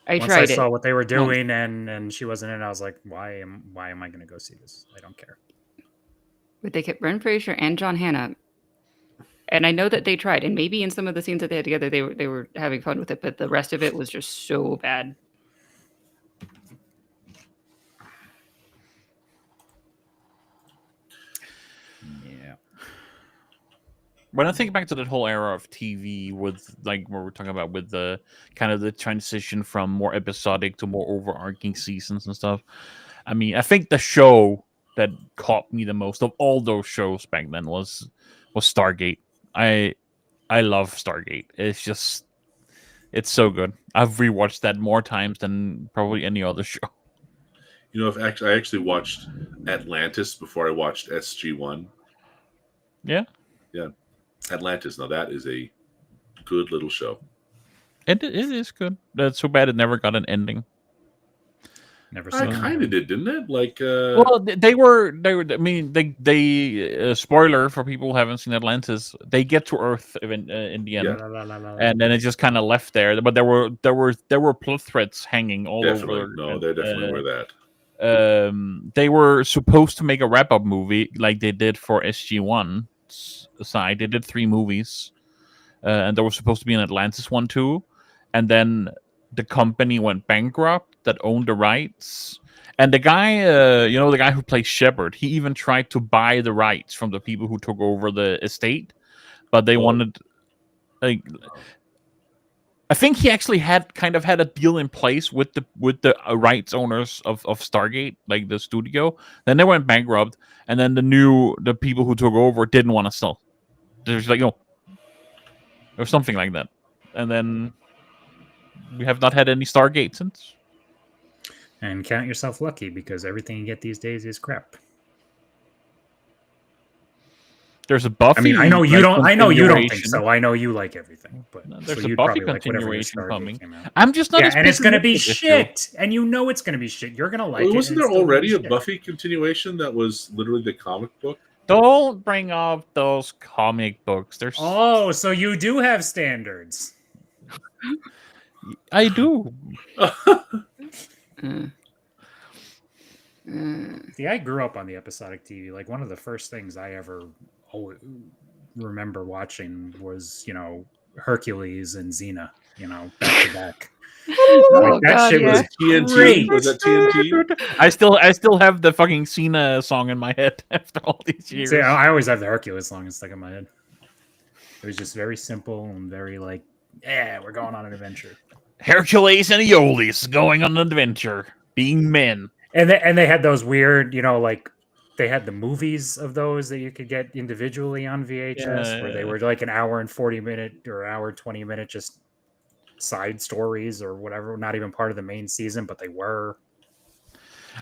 Once I saw what they were doing and she wasn't in, I was like, why am I going to go see this? I don't care. But they kept Brendan Fraser and John Hannah. And I know that they tried, and maybe in some of the scenes that they had together, they were having fun with it, but the rest of it was just so bad. Yeah. When I think back to that whole era of TV with like what we're talking about with the kind of the transition from more episodic to more overarching seasons and stuff. I mean, I think the show that caught me the most of all those shows back then was Stargate. I love Stargate. It's so good. I've rewatched that more times than probably any other show. You know, I actually watched Atlantis before I watched SG-1. Yeah. Yeah. Atlantis. Now that is a good little show. It is good. That's so bad it never got an ending. Never I kind of did, didn't it? Like, well, they were. I mean, they spoiler for people who haven't seen Atlantis. They get to Earth in the end, and then it just kind of left there. But there were plot threads hanging all over. No, they definitely were that. They were supposed to make a wrap up movie like they did for SG-1 side. They did 3 movies, and there was supposed to be an Atlantis one too, and then the company went bankrupt that owned the rights. And the guy, the guy who plays Shepard, he even tried to buy the rights from the people who took over the estate, but they wanted, like, I think he actually had a deal in place with the rights owners of Stargate, like the studio. Then they went bankrupt, and then the people who took over didn't want to sell. There's like, no, or something like that, and then we have not had any Stargate since. And count yourself lucky because everything you get these days is crap. There's a Buffy. I mean, I know you don't. I know you don't think so. I know you like everything, but there's a Buffy continuation coming. I'm just not. Yeah, and it's going to be shit. And you know it's going to be shit. You're going to like it. Wasn't there already a Buffy continuation that was literally the comic book? Don't bring up those comic books. There's so you do have standards. I do. See, I grew up on the episodic TV. Like, one of the first things I ever remember watching was, Hercules and Xena, back to back. That shit was TNT. Great. Was that TNT? I still have the fucking Xena song in my head after all these years. See, I always have the Hercules song stuck in my head. It was just very simple and very like, yeah, we're going on an adventure. Hercules and Aeolus going on an adventure, being men. And they had those weird, like they had the movies of those that you could get individually on VHS, where they were like an hour and 40-minute or hour 20-minute just side stories or whatever, not even part of the main season, but they were.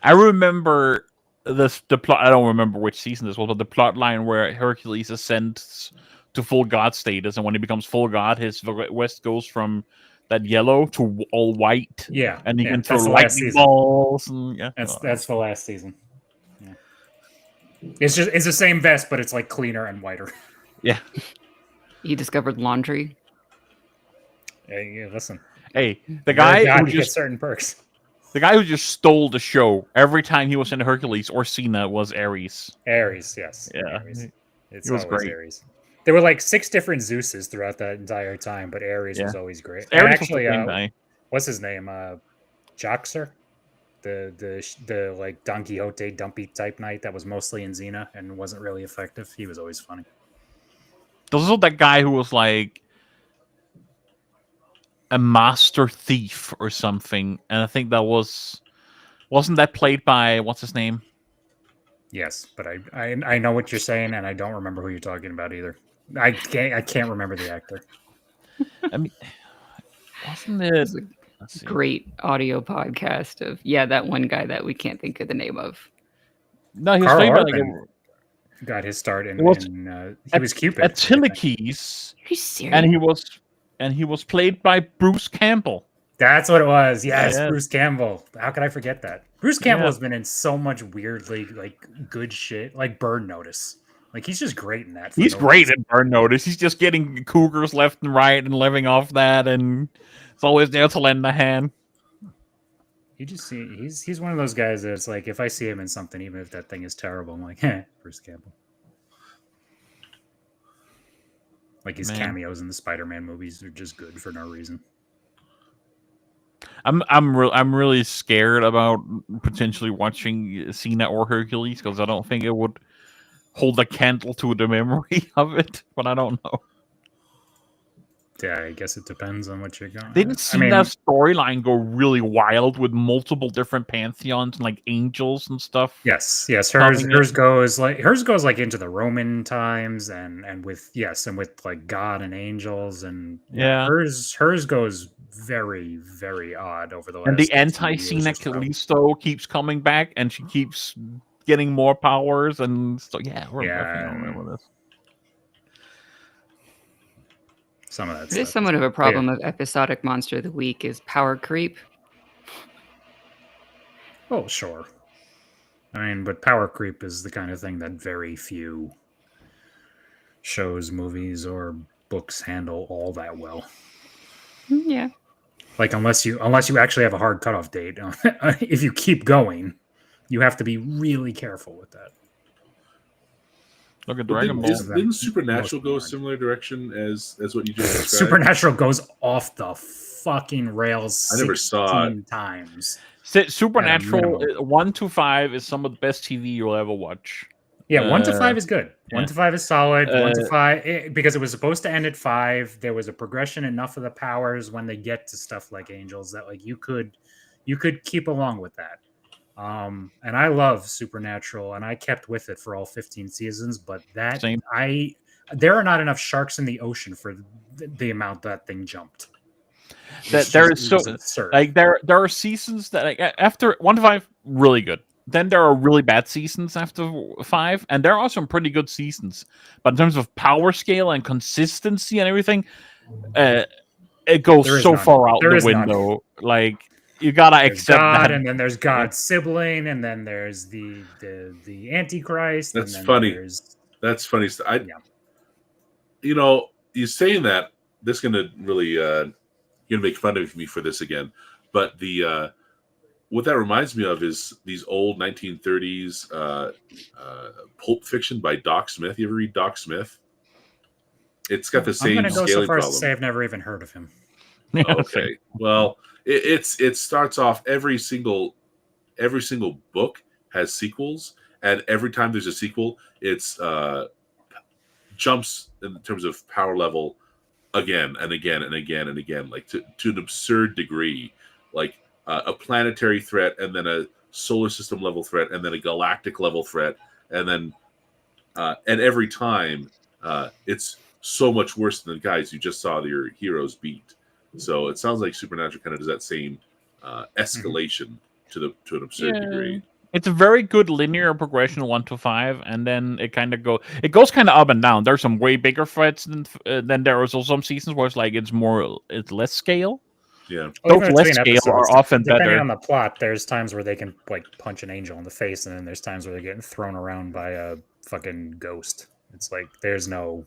I remember the plot. I don't remember which season this was, but the plot line where Hercules ascends to full god status, and when he becomes full god, his vest goes from that yellow to all white. Yeah, and he can throw lightning balls. And, that's the last season. Yeah. It's the same vest, but it's like cleaner and whiter. Yeah. He discovered laundry. Hey, listen. Hey, the guy who gets just certain perks. the guy who just stole the show every time he was in Hercules or Cena was Ares. Ares, yes. Yeah. Ares. It's He was always great. Ares. There were like 6 different Zeuses throughout that entire time, but Ares Yeah. was always great. Ares And was the actually, same guy. what's his name? Joxer, the like Don Quixote dumpy type knight that was mostly in Xena and wasn't really effective. He was always funny. There's also that guy who was like a master thief or something, and I think that wasn't that played by what's his name? Yes, but I know what you're saying, and I don't remember who you're talking about either. I can't remember the actor. I mean, wasn't it? Let's see. Great audio podcast of that one guy that we can't think of the name of. No, he was Carl played by like Urban got his start in. It was He was Cupid. at Tillickeys, Are you serious? and he was played by Bruce Campbell. That's what it was. Yes, Yeah. Bruce Campbell. How could I forget that? Bruce Campbell Yeah. has been in so much weirdly like good shit, like Burn Notice. Like he's just great in that. for He's no great reason. at Burn Notice. He's just getting cougars left and right and living off that, and it's always there to lend a hand. You just see he's one of those guys that it's like if I see him in something, even if that thing is terrible, I'm like, Bruce Campbell. Like his Man. cameos in the Spider-Man movies are just good for no reason. I'm really scared about potentially watching Cena or Hercules because I don't think it would hold a candle to the memory of it. But I don't know. Yeah, I guess it depends on what you're going. Didn't Cena's storyline go really wild with multiple different pantheons and like angels and stuff? Yes. Hers goes like into the Roman times and with like God and angels and Yeah. hers goes very, very odd over the last. And the 15 years anti-Cena or so. Callisto keeps coming back, and she keeps getting more powers, and so we're definitely with this. Some of that. It is stuff. somewhat of a problem of episodic monster of the week is power creep. Oh, sure. I mean, but power creep is the kind of thing that very few shows, movies, or books handle all that well. Yeah. Like unless you actually have a hard cutoff date, if you keep going, you have to be really careful with that. Look at But Dragon Ball. Didn't Supernatural go a Most similar direction as what you just described? Supernatural goes off the fucking rails. I never saw it. 16 times. Supernatural minimum. 1 to 5 is some of the best TV you'll ever watch. Yeah, 1 to 5 is good. 1 yeah. to 5 is solid. 1 to 5 because it was supposed to end at 5. There was a progression enough of the powers when they get to stuff like angels that like you could keep along with that. And I love Supernatural, and I kept with it for all 15 seasons. But there are not enough sharks in the ocean for the amount that thing jumped. There are seasons that like, after 1 to 5 really good. Then there are really bad seasons after 5, and there are some pretty good seasons. But in terms of power scale and consistency and everything, it goes so far out the window. None. Like you gotta there's accept God, that. and then there's God's sibling, and then there's the Antichrist. That's and then funny. That's funny. You know, you saying that this is gonna really gonna make fun of me for this again, but what that reminds me of is these old 1930s Pulp Fiction by Doc Smith. You ever read Doc Smith? It's got the same I'm going to go so scaling far as problem. to say I've never even heard of him. Okay, well, it starts off every single book has sequels, and every time there's a sequel, it's jumps in terms of power level again and again and again and again, like to an absurd degree, like a planetary threat, and then a solar system level threat, and then a galactic level threat, and then and every time it's so much worse than the guys you just saw your heroes beat. So it sounds like Supernatural kind of does that same escalation to an absurd degree. It's a very good linear progression 1 to 5, and then it goes kind of up and down. There's some way bigger threats than there are also some seasons where it's like it's less scale. Yeah. Well, Those even less between scale are episodes, often depending better. on the plot, there's times where they can like punch an angel in the face, and then there's times where they're getting thrown around by a fucking ghost. It's like there's no.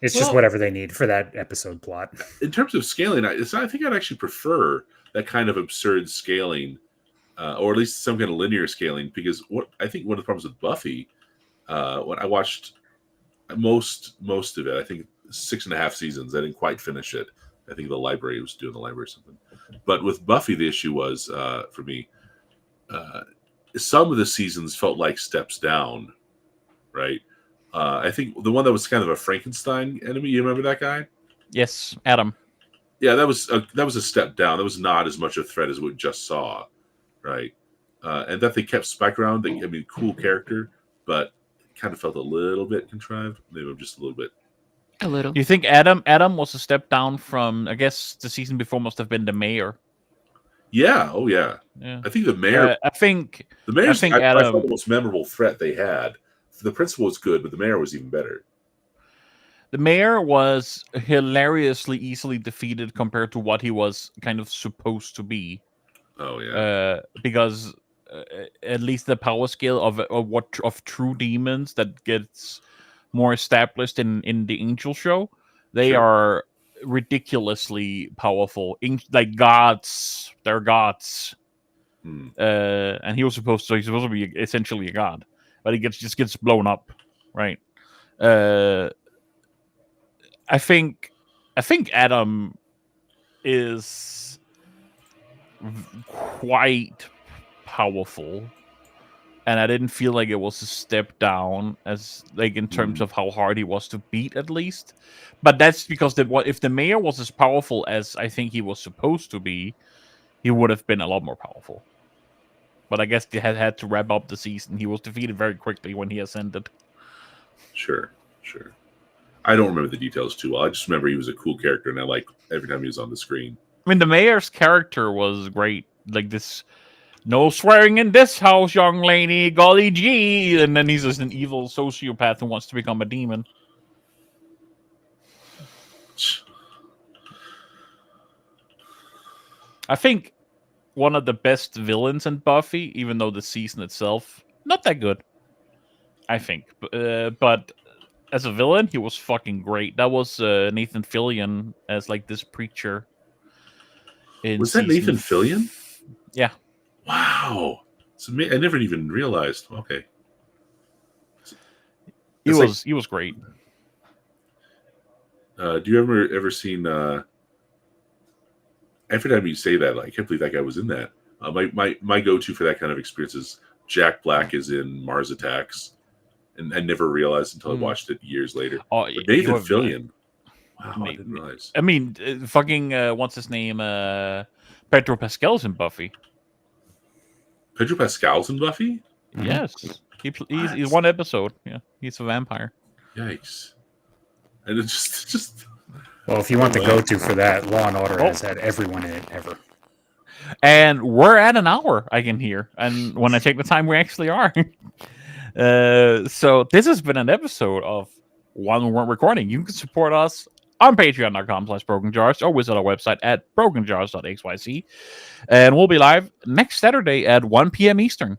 It's just Well- whatever they need for that episode plot. In terms of scaling, I think I'd actually prefer that kind of absurd scaling, or at least some kind of linear scaling. Because what I think one of the problems with Buffy, when I watched most of it, I think 6.5 seasons. I didn't quite finish it. I think the library was doing the library or something. But with Buffy, the issue was for me, some of the seasons felt like steps down, right? I think the one that was kind of a Frankenstein enemy. You remember that guy? Yes, Adam. Yeah, that was a step down. That was not as much a threat as we just saw, right? And that they kept Spike around. Cool character, but kind of felt a little bit contrived. Maybe just a little bit. A little. You think Adam was a step down from? I guess the season before must have been the mayor. Yeah. Oh, yeah. Yeah. I think the mayor. I think The mayor's think I thought Adam- the most memorable threat they had. The principal was good, but the mayor was even better. the mayor was hilariously easily defeated compared to what he was kind of supposed to be. Oh yeah. Because at least the power scale of true demons that gets more established in the Angel show, they Sure. are ridiculously powerful, like gods. They're gods. And he's supposed to be essentially a god, but he just gets blown up, right? I think Adam is quite powerful, and I didn't feel like it was a step down as like in terms of how hard he was to beat, at least. But that's because if the mayor was as powerful as I think he was supposed to be, he would have been a lot more powerful. But I guess they had to wrap up the season. He was defeated very quickly when he ascended. Sure. I don't remember the details too well. I just remember he was a cool character, and I liked every time he was on the screen. I mean, the mayor's character was great. Like this, no swearing in this house, young lady, golly gee. And then he's just an evil sociopath who wants to become a demon. I think one of the best villains in Buffy, even though the season itself, not that good, I think. But as a villain, he was fucking great. That was Nathan Fillion as like this preacher. Was that Nathan Fillion? Yeah. Wow. I never even realized. Okay. He was great. Do you ever seen? Every time you say that, I can't believe that guy was in that. My go-to for that kind of experience is Jack Black is in Mars Attacks, and I never realized until I watched it years later. Oh, but Nathan Fillion. Wow, I didn't realize. I mean, what's his name? Pedro Pascal's in Buffy. Pedro Pascal's in Buffy? Yes. He's one episode. Yeah, he's a vampire. Yikes. And it's just Well, if you want the go-to for that, Law and Order has had everyone in it ever. And we're at an hour, I can hear. And when I take the time, we actually are. So this has been an episode of One We Weren't Recording. You can support us on patreon.com/brokenjars or visit our website at brokenjars.xyz. And we'll be live next Saturday at 1 p.m. Eastern.